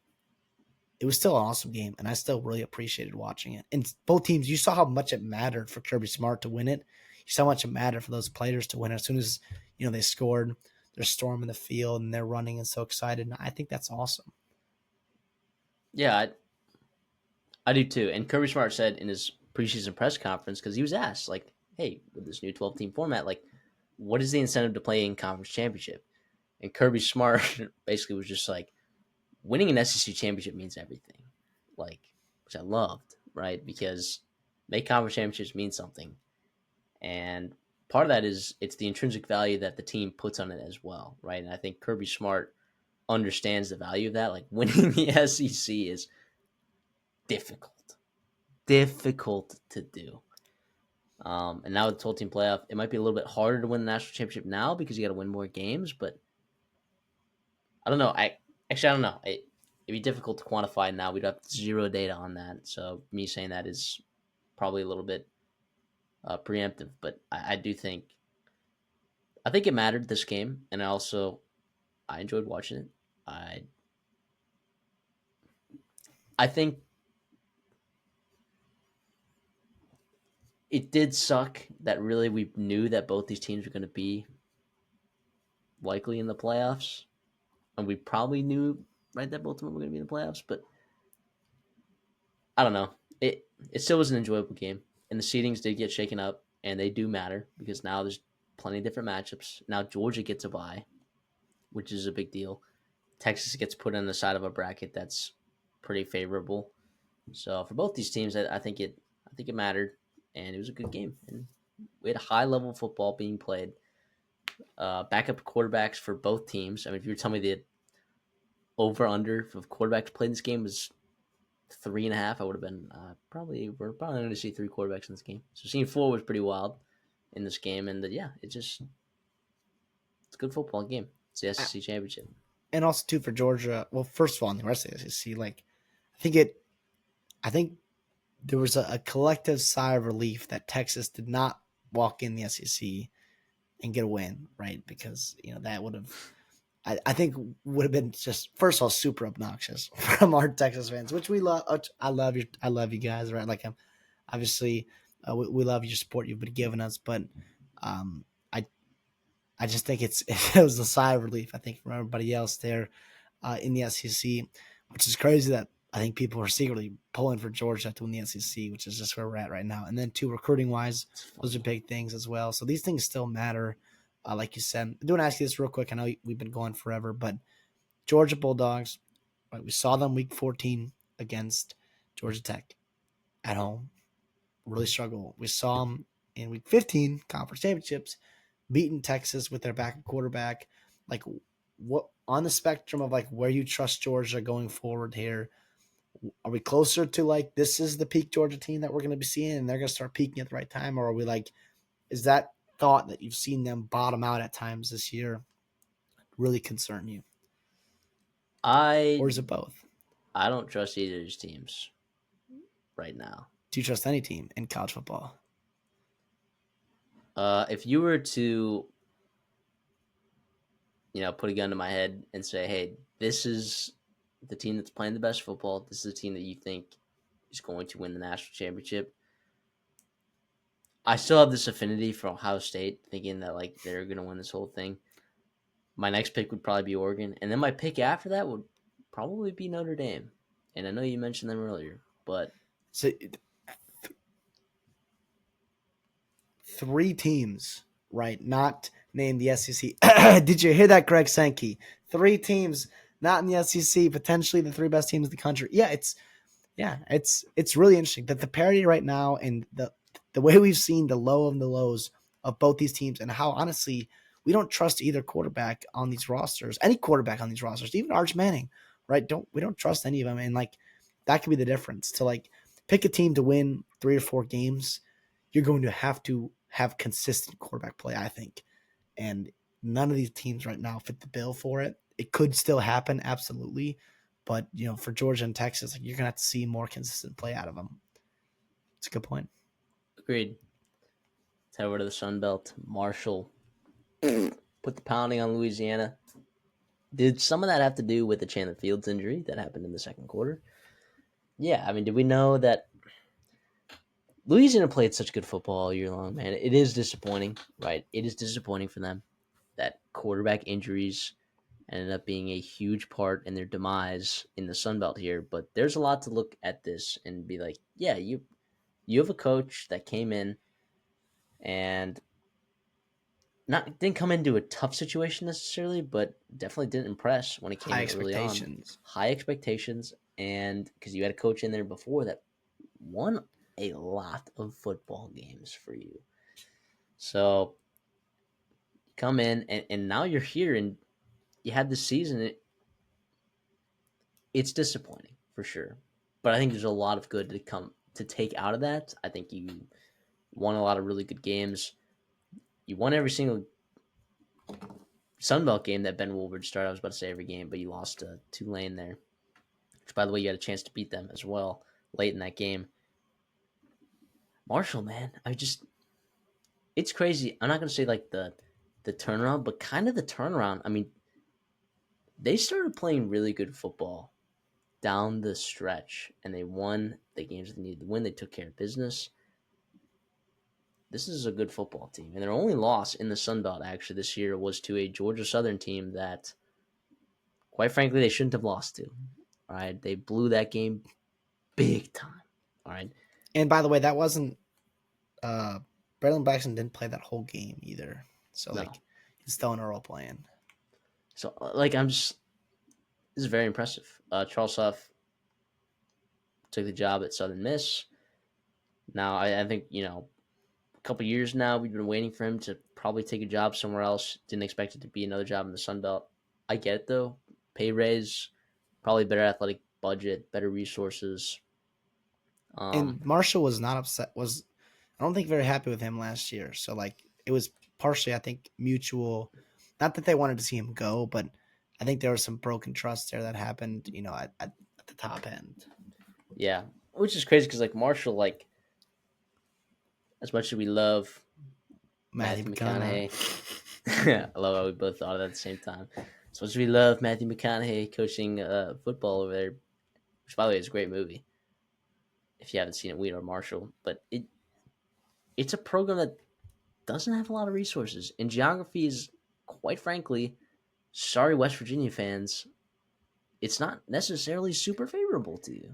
it was still an awesome game, and I still really appreciated watching it. And both teams, you saw how much it mattered for Kirby Smart to win it. You saw how much it mattered for those players to win it. As soon as they scored, they're storming the field and they're running and so excited. And I think that's awesome. yeah, I do too. And Kirby Smart said in his preseason press conference, because he was asked, like, hey, with this new 12-team format, like, what is the incentive to play in conference championship? And Kirby Smart basically was just like, winning an SEC championship means everything, like, which I loved, right? Because make conference championships mean something, and part of that is it's the intrinsic value that the team puts on it as well, right? And I think Kirby Smart understands the value of that. Like winning the SEC is difficult, difficult to do. And now with the 12 team playoff, it might be a little bit harder to win the national championship now because you got to win more games. But I don't know. I don't know. It'd be difficult to quantify now. We'd have zero data on that. So me saying that is probably a little bit preemptive. But I think it mattered this game, and I enjoyed watching it. I think it did suck that really we knew that both these teams were going to be likely in the playoffs, and we probably knew right that both of them were going to be in the playoffs. But I don't know. It still was an enjoyable game, and the seedings did get shaken up, and they do matter because now there's plenty of different matchups. Now Georgia gets a bye, which is a big deal. Texas gets put on the side of a bracket that's pretty favorable. So for both these teams, I think it mattered, and it was a good game. And we had a high level of football being played. Backup quarterbacks for both teams. I mean, if you were telling me the over under of quarterbacks played in this game was 3.5, I would have been we're probably going to see 3 quarterbacks in this game. So seeing 4 was pretty wild in this game, and yeah, it's a good football game. It's the SEC championship, And also too for Georgia. Well, first of all, in the rest of the SEC, like I think there was a collective sigh of relief that Texas did not walk in the SEC and get a win, right? Because that would have, I think, would have been just first of all super obnoxious from our Texas fans, which we love. I love you guys, right? Like, obviously, we love your support you've been giving us, but um, I I just think it was a sigh of relief. I think from everybody else there in the SEC, which is crazy that I think people are secretly pulling for Georgia to win the SEC, which is just where we're at right now. And then, too, recruiting wise, those are big things as well. So these things still matter, like you said. I do want to ask you this real quick. I know we've been going forever, but Georgia Bulldogs, right, we saw them week 14 against Georgia Tech at home, really struggle. We saw them in week 15 conference championships, beating Texas with their backup quarterback. Like, what on the spectrum of like where you trust Georgia going forward here? Are we closer to like this is the peak Georgia team that we're going to be seeing and they're going to start peaking at the right time? Or are we like, is that thought that you've seen them bottom out at times this year really concern you? I Or is it both? I don't trust either of these teams right now. Do you trust any team in college football? If you were to, put a gun to my head and say, "Hey, this is the team that's playing the best football. This is the team that you think is going to win the national championship." I still have this affinity for Ohio State, thinking that like they're going to win this whole thing. My next pick would probably be Oregon, and then my pick after that would probably be Notre Dame. And I know you mentioned them earlier, but So 3 teams, right? Not named the SEC. Did you hear that, Greg Sankey? 3 teams not in the SEC, potentially the 3 best teams in the country. It's really interesting that the parity right now and the way we've seen the low of the lows of both these teams and how honestly we don't trust either quarterback on these rosters, any quarterback on these rosters, even Arch Manning, right? We don't trust any of them, and like that could be the difference. To like pick a team to win 3 or 4 games, you're going to have consistent quarterback play, I think, and none of these teams right now fit the bill for it. It could still happen, absolutely. But, for Georgia and Texas, like, you're going to have to see more consistent play out of them. It's a good point. agreed. Let's head over to the Sun Belt. Marshall put the pounding on Louisiana. Did some of that have to do with the Chandler Fields injury that happened in the second quarter? Yeah, I mean, did we know that Louisiana played such good football all year long, man? It is disappointing, right? It is disappointing for them that quarterback injuries ended up being a huge part in their demise in the Sun Belt here. But there's a lot to look at this and be like, yeah, you have a coach that came in and not didn't come into a tough situation necessarily, but definitely didn't impress when it came High in early on. expectations. High expectations, and because you had a coach in there before that won a lot of football games for you. So you come in and now you're here and you had this season. it's disappointing for sure. But I think there's a lot of good to take out of that. I think you won a lot of really good games. You won every single Sunbelt game that Ben Woolbridge started. I was about to say every game, but you lost to Tulane there. Which, by the way, you had a chance to beat them as well late in that game. Marshall, man, it's crazy. I'm not gonna say like the turnaround, but kind of the turnaround. I mean, they started playing really good football down the stretch, and they won the games they needed to win. They took care of business. This is a good football team, and their only loss in the Sun Belt actually this year was to a Georgia Southern team that, quite frankly, they shouldn't have lost to. All right, they blew that game big time. All right, And by the way, that wasn't Braylon Braxton didn't play that whole game either. So no, like he's still in a role playing. so like I'm just this is very impressive. Charles Huff took the job at Southern Miss. Now I think a couple years now we've been waiting for him to probably take a job somewhere else. Didn't expect it to be another job in the Sun Belt. I get it though. Pay raise, probably better athletic budget, better resources. Um, And Marshall was not upset. Was I don't think very happy with him last year. So like it was partially I think mutual. Not that they wanted to see him go, but I think there was some broken trust there that happened. At the top end. yeah, which is crazy because like Marshall, like as much as we love Matthew Matthew McConaughey. McConaughey, I love how we both thought of that at the same time. As much as we love Matthew McConaughey coaching football over there, which by the way is a great movie. If you haven't seen it, we are Marshall, but it's a program that doesn't have a lot of resources. And geography is, quite frankly, sorry, West Virginia fans, it's not necessarily super favorable to you.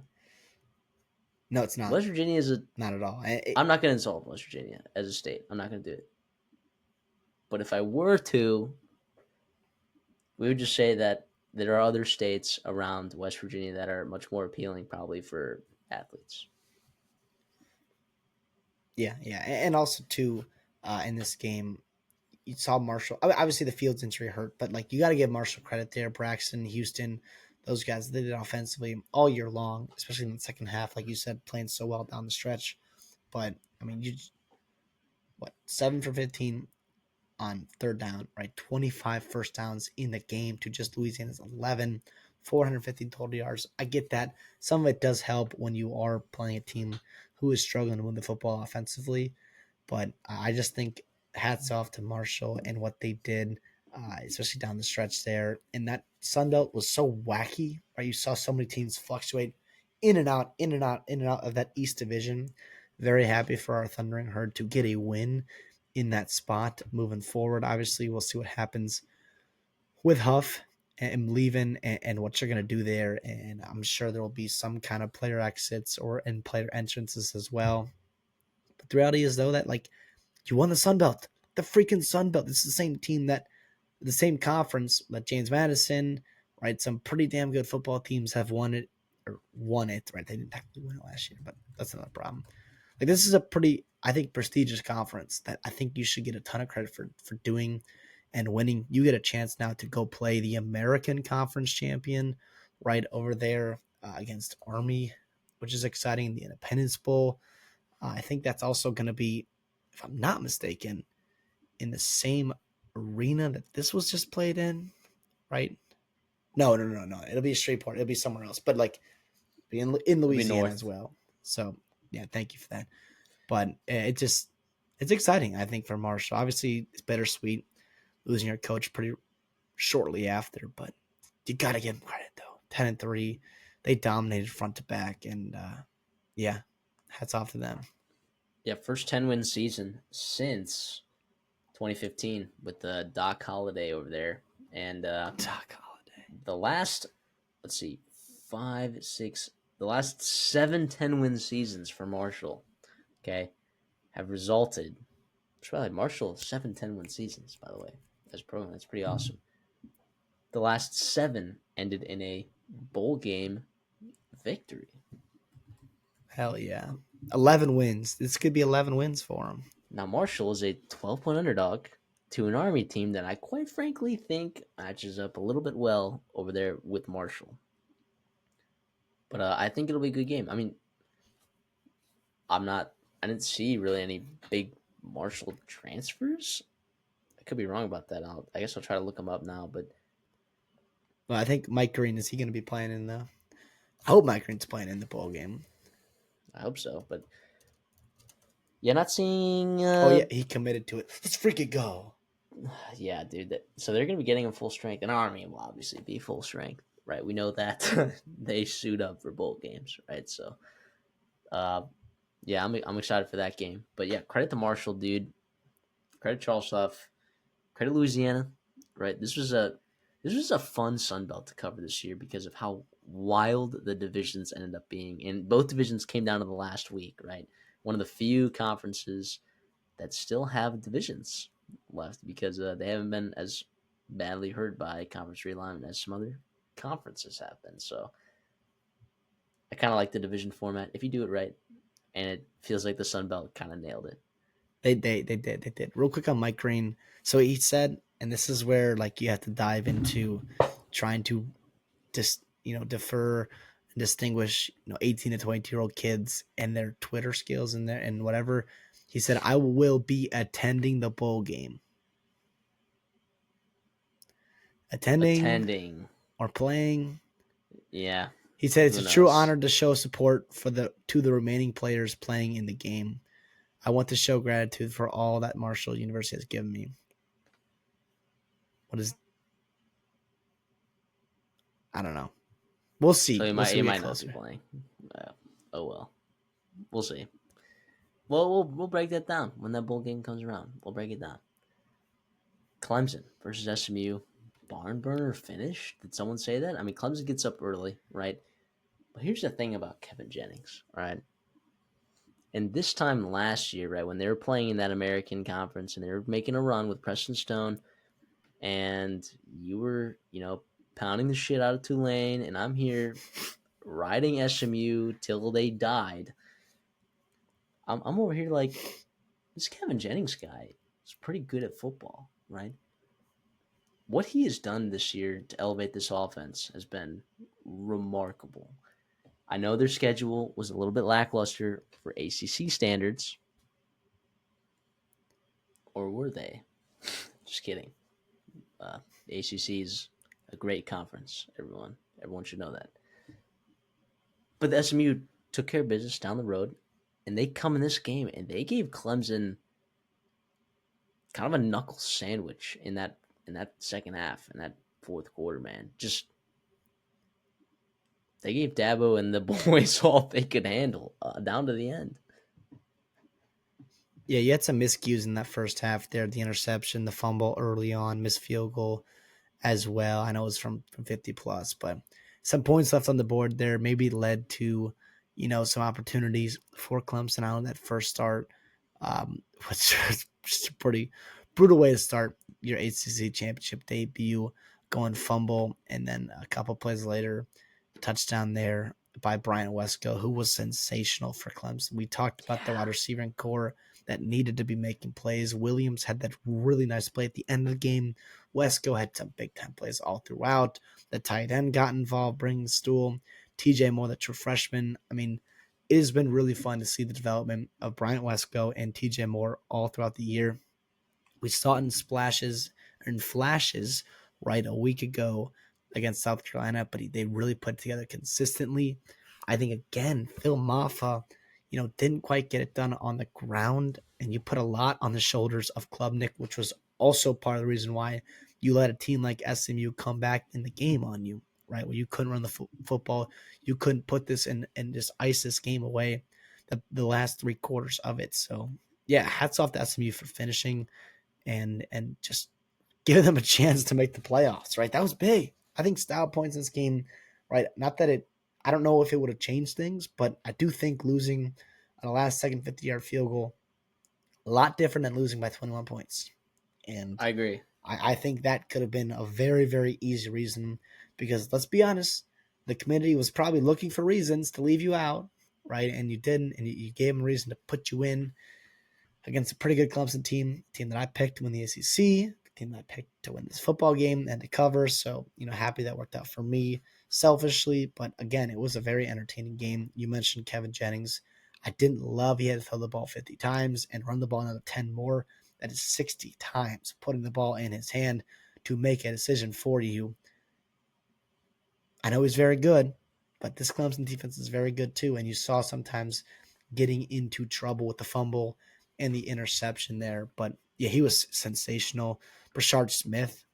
No, it's not. West Virginia is a. Not at all. I'm not going to insult West Virginia as a state. I'm not going to do it. But if I were to, we would just say that there are other states around West Virginia that are much more appealing, probably for athletes. yeah, and also too, in this game, you saw Marshall. Obviously, the Fields injury hurt, but like you got to give Marshall credit there. Braxton, Houston, those guys they did offensively all year long, especially in the second half. Like you said, playing so well down the stretch. But I mean, you what 7 for 15 on third down, right? 25 first downs in the game to just Louisiana's 11, 450 total yards. I get that. Some of it does help when you are playing a team who is struggling to win the football offensively. But I just think hats off to Marshall and what they did, especially down the stretch there. And that Sun Belt was so wacky, right? You saw so many teams fluctuate in and out, in and out, in and out of that East Division. Very happy for our Thundering Herd to get a win in that spot moving forward. Obviously, we'll see what happens with Huff and leaving and what you're going to do there. And I'm sure there will be some kind of player exits and player entrances as well. But the reality is, though, that like you won the Sun Belt, the freaking Sun Belt. This is the same team the same conference that James Madison, right? Some pretty damn good football teams have won it, right? They didn't technically win it last year, but that's another problem. Like this is a pretty, I think, prestigious conference that I think you should get a ton of credit for doing and winning. You get a chance now to go play the American Conference champion right over there against Army, which is exciting. The Independence Bowl. I think that's also going to be, if I'm not mistaken, in the same arena that this was just played in, right? No. It'll be a Shreveport. It'll be somewhere else, but like be in Louisiana as well. So yeah, thank you for that. But it's exciting, I think, for Marshall. Obviously, it's bittersweet losing your coach pretty shortly after, but you got to give them credit though. 10-3, they dominated front to back, and yeah, hats off to them. Yeah, first 10-win season since 2015 with the Doc Holiday over there. And Doc Holiday. the last, let's see, 5, 6, the last 7 10-win seasons for Marshall, okay, have resulted. It's probably Marshall 7 10-win seasons, by the way, as a program. That's pretty awesome. The last 7 ended in a bowl game victory. Hell yeah. 11 wins. This could be 11 wins for them. Now, Marshall is a 12-point underdog to an Army team that I quite frankly think matches up a little bit well over there with Marshall. But I think it'll be a good game. I mean, I'm not. I didn't see really any big Marshall transfers. I could be wrong about that. I guess I'll try to look them up now. But Well, I think Mike Green, is he going to be playing in the? I hope Mike Green's playing in the bowl game. I hope so. But yeah, not seeing. Oh yeah, he committed to it. Let's freaking go. Yeah, dude. So they're gonna be getting him full strength. And Army will obviously be full strength, right? We know that they suit up for bowl games, right? So, uh, yeah, I'm excited for that game. But yeah, credit to Marshall, dude. Credit Charles Huff. Credit Louisiana, right? This was a fun Sun Belt to cover this year because of how wild the divisions ended up being, and both divisions came down to the last week, right? One of the few conferences that still have divisions left because they haven't been as badly hurt by conference realignment as some other conferences have been. So I kind of like the division format if you do it right, and it feels like the Sun Belt kind of nailed it. They did. Real quick on Mike Green. So he said, and this is where like you have to dive into trying to defer and distinguish 18 to 22-year-old kids and their Twitter skills and their and whatever. He said, I will be attending the bowl game. Attending Attending, or playing. yeah. He said it's Who a true knows? honor to show support to the remaining players playing in the game. I want to show gratitude for all that Marshall University has given me. What is I don't know. We'll So see. he We'll might see he when we get might not be closer. playing. Oh well, we'll see. Well, we'll break that down when that bowl game comes around. We'll break it down. Clemson versus SMU, barn burner finish. Did someone say that? I mean, Clemson gets up early, right? But here's the thing about Kevin Jennings, right? And this time last year, right, when they were playing in that American Conference and they were making a run with Preston Stone, and you were, pounding the shit out of Tulane, and I'm here riding SMU till they died. I'm over here like this Kevin Jennings guy is pretty good at football, right? What he has done this year to elevate this offense has been remarkable. I know their schedule was a little bit lackluster for ACC standards, or were they? Just kidding. The ACC is a great conference. Everyone should know that. But the SMU took care of business down the road, and they come in this game and they gave Clemson kind of a knuckle sandwich in that second half in that fourth quarter. Man, just they gave Dabo and the boys all they could handle down to the end. Yeah, you had some miscues in that first half there. The interception, the fumble early on, missed field goal as well. I know it was from 50 plus, but some points left on the board there maybe led to, some opportunities for Clemson out on that first start, which was just a pretty brutal way to start your ACC championship debut, going fumble, and then a couple plays later, touchdown there by Brian Wesco, who was sensational for Clemson. We talked about the Yeah, wide receiving core that needed to be making plays. Williams had that really nice play at the end of the game. Wesco had some big time plays all throughout. The tight end got involved, bringing Stool. TJ Moore, the true freshman. I mean, it has been really fun to see the development of Bryant Wesco and TJ Moore all throughout the year. We saw it in splashes and flashes right a week ago against South Carolina, but they really put it together consistently. I think again, Phil Maffa, didn't quite get it done on the ground, and you put a lot on the shoulders of Klubnik, which was also part of the reason why you let a team like SMU come back in the game on you, right? Where you couldn't run the football, you couldn't put this in and just ice this game away. The last three quarters of it. So yeah, hats off to SMU for finishing and just giving them a chance to make the playoffs, right? That was big. I think style points in this game, right? Not that I don't know if it would have changed things, but I do think losing on a last second 50-yard field goal, a lot different than losing by 21 points. And I agree. I think that could have been a very, very easy reason because let's be honest, the committee was probably looking for reasons to leave you out, right? And you didn't, and you gave them a reason to put you in against a pretty good Clemson team that I picked to win the ACC, team I picked to win this football game and to cover. So, happy that worked out for me selfishly. But again, it was a very entertaining game. You mentioned Kevin Jennings. I didn't love he had to throw the ball 50 times and run the ball another 10 more. That is 60 times putting the ball in his hand to make a decision for you. I know he's very good, but this Clemson defense is very good too. And you saw sometimes getting into trouble with the fumble and the interception there. But yeah, he was sensational. Brashard Smith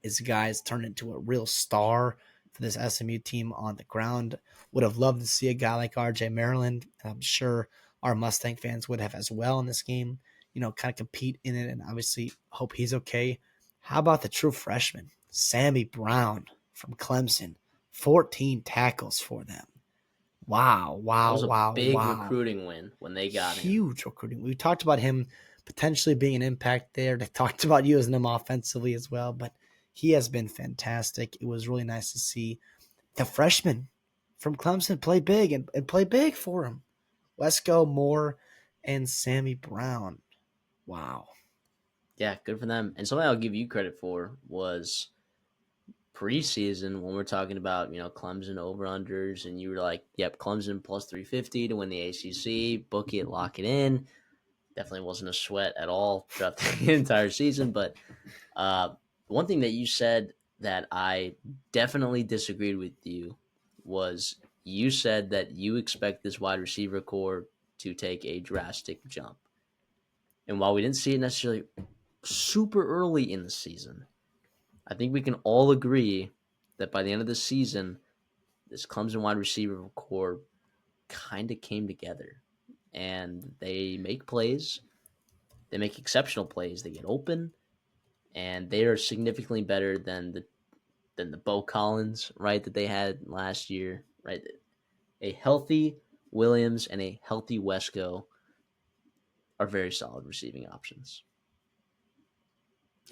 is a guy has turned into a real star for this SMU team on the ground. Would have loved to see a guy like RJ Maryland, and I'm sure our Mustang fans would have as well in this game, kind of compete in it, and obviously hope he's okay. How about the true freshman, Sammy Brown from Clemson? 14 tackles for them. Wow, That wow, was a wow, big wow. recruiting win when they got him. Huge recruiting. We talked about him potentially being an impact there. They talked about using him offensively as well, but he has been fantastic. It was really nice to see the freshman from Clemson play big and play big for him. Wesco Moore and Sammy Brown. Wow. Yeah, good for them. And something I'll give you credit for was preseason when we're talking about, Clemson over-unders, and you were like, yep, Clemson plus 350 to win the ACC, book it, lock it in. Definitely wasn't a sweat at all throughout the entire season. But one thing that you said that I definitely disagreed with you was you said that you expect this wide receiver core to take a drastic jump. And while we didn't see it necessarily super early in the season, I think we can all agree that by the end of the season, this Clemson wide receiver core kind of came together. And they make plays. They make exceptional plays. They get open, and they are significantly better than the Bo Collins, right, that they had last year, right? A healthy Williams and a healthy Wesco are very solid receiving options.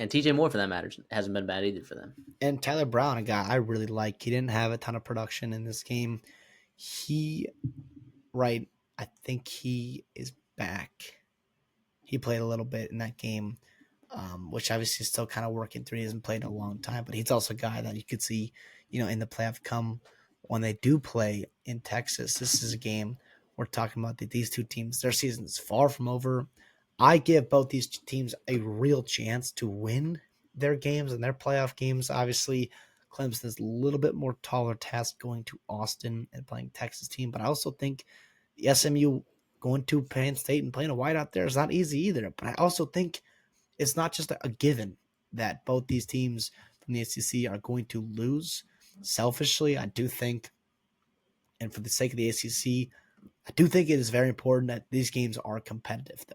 And TJ Moore, for that matter, hasn't been bad either for them. And Tyler Brown, a guy I really like. He didn't have a ton of production in this game. He, right, I think he is back. He played a little bit in that game, which obviously is still kind of working through. He hasn't played in a long time, but he's also a guy that you could see, in the playoff come when they do play in Texas. This is a game we're talking about these two teams. Their season is far from over. I give both these teams a real chance to win their games and their playoff games. Obviously, Clemson's a little bit more taller task going to Austin and playing Texas team, but I also think the SMU going to Penn State and playing a whiteout there is not easy either. But I also think it's not just a given that both these teams from the ACC are going to lose. Selfishly, I do think, and for the sake of the ACC, I do think it is very important that these games are competitive, though.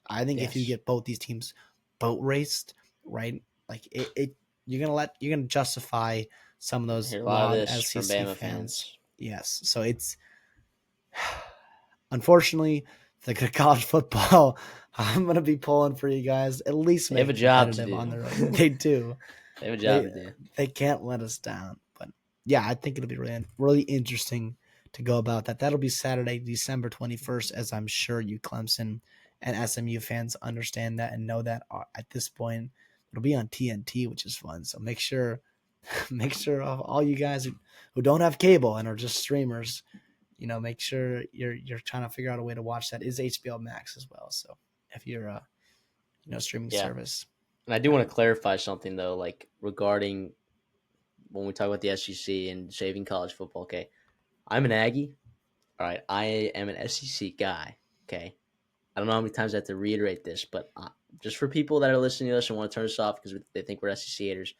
I think if you Yes. get both these teams boat raced, right, like you're gonna justify some of I those hear a lot of rod this from SEC Bama fans. fans. Yes, so it's unfortunately for the college football. I'm gonna be pulling for you guys. At least They have make a it job to competitive on do. the road. They do. They have a job They to do. they can't let us down. But yeah, I think it'll be really interesting to go about that. That'll be Saturday, December 21st, as I'm sure you Clemson and SMU fans understand that and know that at this point. It'll be on TNT, which is fun. So make sure all you guys who don't have cable and are just streamers, make sure you're trying to figure out a way to watch that. Is HBO Max as well. So if you're a streaming Yeah. service, And I do want to clarify something, though, like regarding when we talk about the SEC and shaving college football. Okay. I'm an Aggie. All right. I am an SEC guy. Okay. I don't know how many times I have to reiterate this, but just for people that are listening to us and want to turn us off because they think we're SEC haters,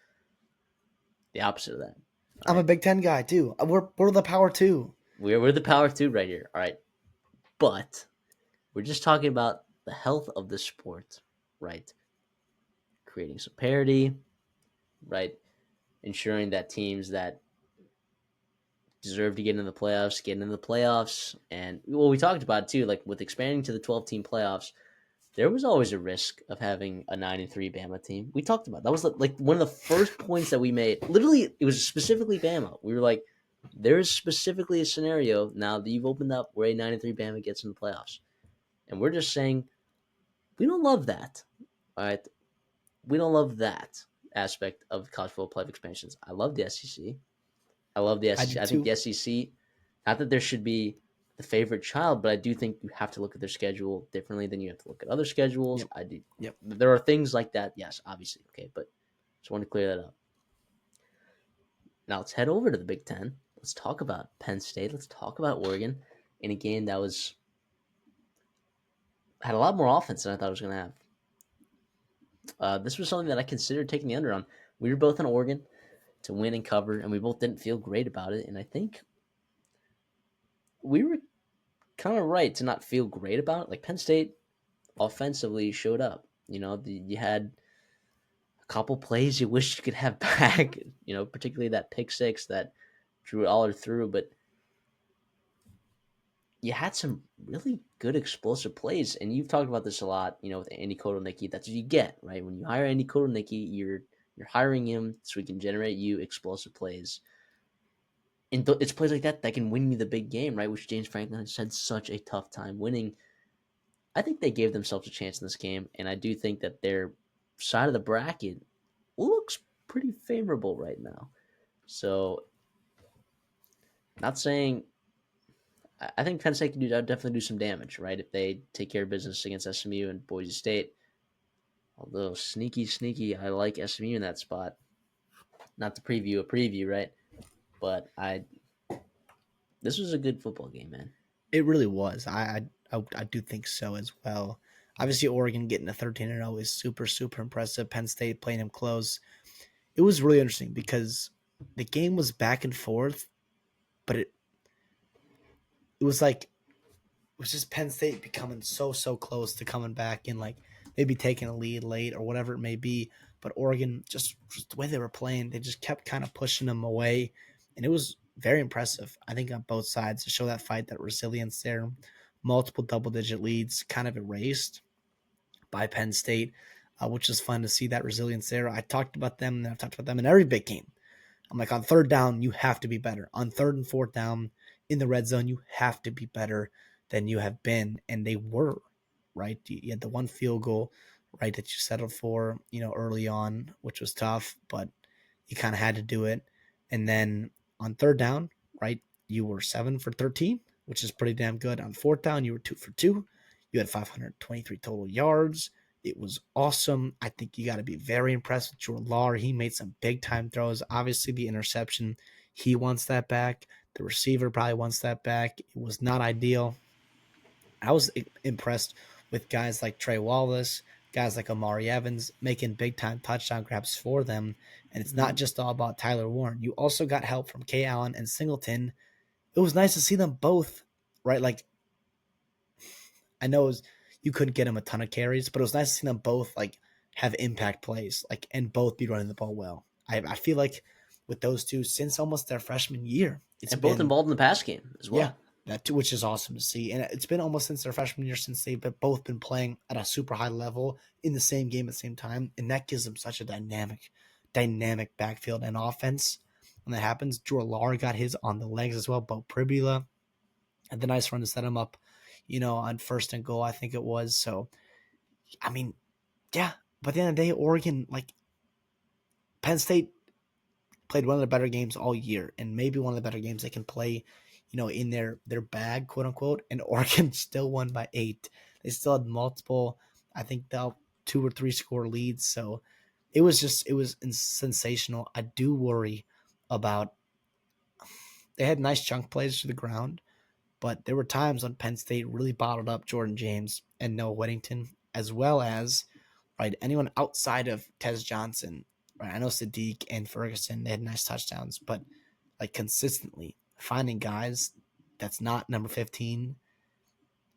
the opposite of that. All I'm a right. Big Ten guy too. We're the power two. We're the power two right here. All right. But we're just talking about the health of the sport, right? Creating some parity, right? Ensuring that teams that deserve to get into the playoffs get into the playoffs. And well, we talked about it too, like with expanding to the 12-team playoffs, there was always a risk of having a 9-3 Bama team. We talked about it. That was like one of the first points that we made. Literally, it was specifically Bama. We were like, there is specifically a scenario now that you've opened up where a 9-3 Bama gets in the playoffs. And we're just saying, we don't love that. All right. we don't love that aspect of college football playoff expansions. I love the SEC. I love the I do SEC. I think too. the SEC, not that there should be the favorite child, but I do think you have to look at their schedule differently than you have to look at other schedules. Yep. I do. Yep. There are things like that, yes, obviously, okay, but just want to clear that up. Now let's head over to the Big Ten. Let's talk about Penn State. Let's talk about Oregon in a game that was had a lot more offense than I thought it was going to have. This was something that I considered taking the under on. We were both in Oregon to win and cover, and we both didn't feel great about it. And I think we were kind of right to not feel great about it. Like Penn State offensively showed up. You had a couple plays you wish you could have back. Particularly that pick six that Drew Aller threw, but you had some really good explosive plays, and you've talked about this a lot. With Andy Kotelnicki, that's what you get, right? When you hire Andy Kotelnicki, you're hiring him so he can generate you explosive plays. And it's plays like that that can win you the big game, right? Which James Franklin has had such a tough time winning. I think they gave themselves a chance in this game, and I do think that their side of the bracket looks pretty favorable right now. So, not saying I think Penn State can definitely do some damage, right? If they take care of business against SMU and Boise State. Although sneaky, I like SMU in that spot. Not to preview a preview, right? But this was a good football game, man. It really was. I do think so as well. Obviously, Oregon getting a 13-0 is super, super impressive. Penn State playing him close. It was really interesting because the game was back and forth, but it was like it was just Penn State becoming so close to coming back and like maybe taking a lead late or whatever it may be. But Oregon, just the way they were playing, they just kept kind of pushing them away, and it was very impressive. I think on both sides to show that fight, that resilience there, multiple double-digit leads kind of erased by Penn State, which is fun to see that resilience there. I talked about them, and I've talked about them in every big game. I'm like, on third down, you have to be better. On third and fourth down in the red zone, you have to be better than you have been. And they were, right? You had the one field goal, right, that you settled for, early on, which was tough, but you kind of had to do it. And then on third down, right, you were 7 for 13, which is pretty damn good. On fourth down, you were 2 for 2. You had 523 total yards. It was awesome. I think you got to be very impressed with Jordan Lahr. He made some big time throws. Obviously, the interception, he wants that back. The receiver probably wants that back. It was not ideal. I was impressed with guys like Trey Wallace, guys like Amari Evans making big time touchdown grabs for them. And it's not just all about Tyler Warren. You also got help from Kay Allen and Singleton. It was nice to see them both, right? Like, I know you couldn't get them a ton of carries, but it was nice to see them both like have impact plays, like, and both be running the ball well. I feel like with those two since almost their freshman year, it's And both been, involved in the pass game as yeah, well. that too, which is awesome to see. And it's been almost since their freshman year since they've both been playing at a super high level in the same game at the same time, and that gives them such a dynamic backfield and offense. When that happens, Drew Lahr got his on the legs as well. Bo Pribula had the nice run to set him up, on first and goal, I think it was. So, I mean, yeah. But at the end of the day, Oregon, like, Penn State played one of the better games all year, and maybe one of the better games they can play, in their bag, quote unquote. And Oregon still won by 8. They still had multiple, I think, 2 or 3 score leads. So it was sensational. I do worry about, they had nice chunk plays to the ground, but there were times when Penn State really bottled up Jordan James and Noah Whittington, as well as, right, anyone outside of Tez Johnson. Right, I know Sadiq and Ferguson, they had nice touchdowns, but like consistently finding guys that's not number 15,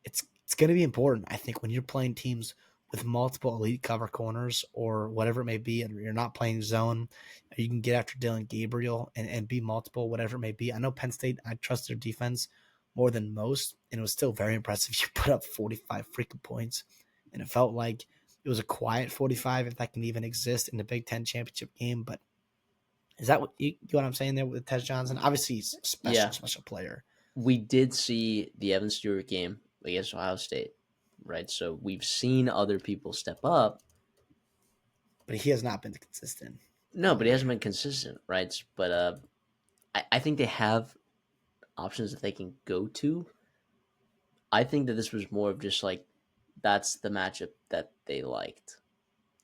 it's going to be important. I think when you're playing teams with multiple elite cover corners or whatever it may be, and you're not playing zone, you can get after Dylan Gabriel and be multiple, whatever it may be. I know Penn State, I trust their defense more than most, and it was still very impressive. You put up 45 freaking points, and it felt like it was a quiet 45, if that can even exist in the Big Ten championship game. But is that what what I'm saying there with Tez Johnson? Obviously, he's a Yeah, special player. we did see the Evan Stewart game against Ohio State, right? So we've seen other people step up, but he has not been consistent No, all but he hasn't year. been consistent, right? But I think they have options that they can go to. I think that this was more of just like that's the matchup that they liked.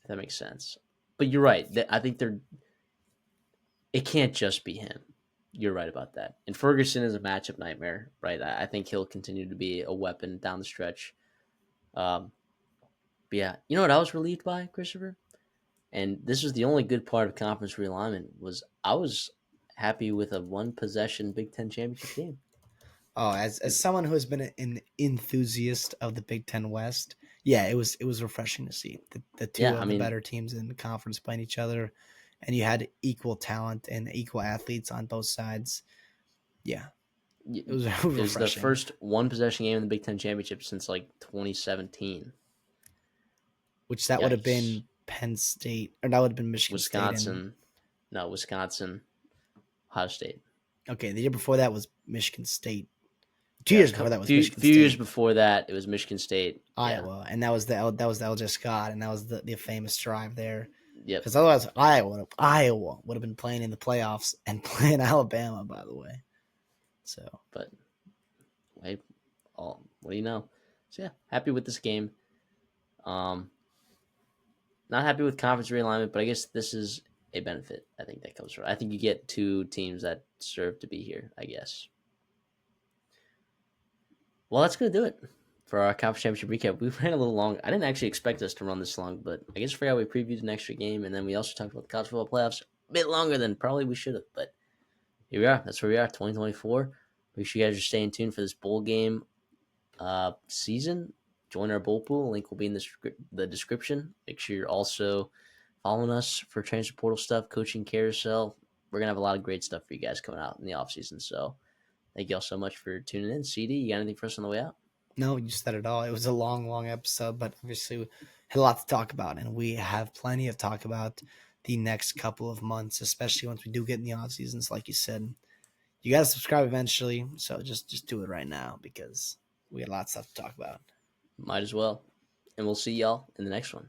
If that makes sense. But you're right. I think they're. It can't just be him. You're right about that. And Ferguson is a matchup nightmare, right? I think he'll continue to be a weapon down the stretch. Um, but yeah, you know what I was relieved by, Christopher? And this was the only good part of conference realignment was I was happy with a one possession Big Ten championship game. Oh, as someone who has been an enthusiast of the Big Ten West, yeah, it was refreshing to see the two Yeah, I of the mean, better teams in the conference playing each other, and you had equal talent and equal athletes on both sides. Yeah, it was, it was it was the refreshing. first one possession game in the Big Ten championship since like 2017. Which that would have Yikes. been Penn State, or that would have been Michigan State, and Wisconsin, no, Wisconsin, Ohio State. okay, the year before that was Michigan State. 2 years Yeah, before that was few Michigan few years State, before that, it was Michigan State. Yeah, Iowa, and that was the LJ Scott, and that was the famous drive there. yep. Because otherwise, Iowa would have been playing in the playoffs and playing Alabama, by the way. So But wait, what do you know? So yeah, happy with this game. Um, Not happy with conference realignment, but I guess this is a benefit. I think that comes from. I think you get two teams that serve to be here. I guess. Well, that's gonna do it for our conference championship recap. We ran a little long. I didn't actually expect us to run this long, but I guess for how we previewed an extra game, and then we also talked about the college football playoffs a bit longer than probably we should have. But here we are. That's where we are. 2024. Make sure you guys are staying tuned for this bowl game season. Join our bowl pool. Link will be in the description. Make sure you're also following us for transfer portal stuff, coaching carousel. We're gonna have a lot of great stuff for you guys coming out in the off season. So thank you all so much for tuning in. CD, you got anything for us on the way out? no, you said it all. It was a long, long episode, but obviously we had a lot to talk about, and we have plenty of talk about the next couple of months, especially once we do get in the off seasons. Like you said, you got to subscribe eventually, so just do it right now because we got a lot of stuff to talk about. Might as well. And we'll see y'all in the next one.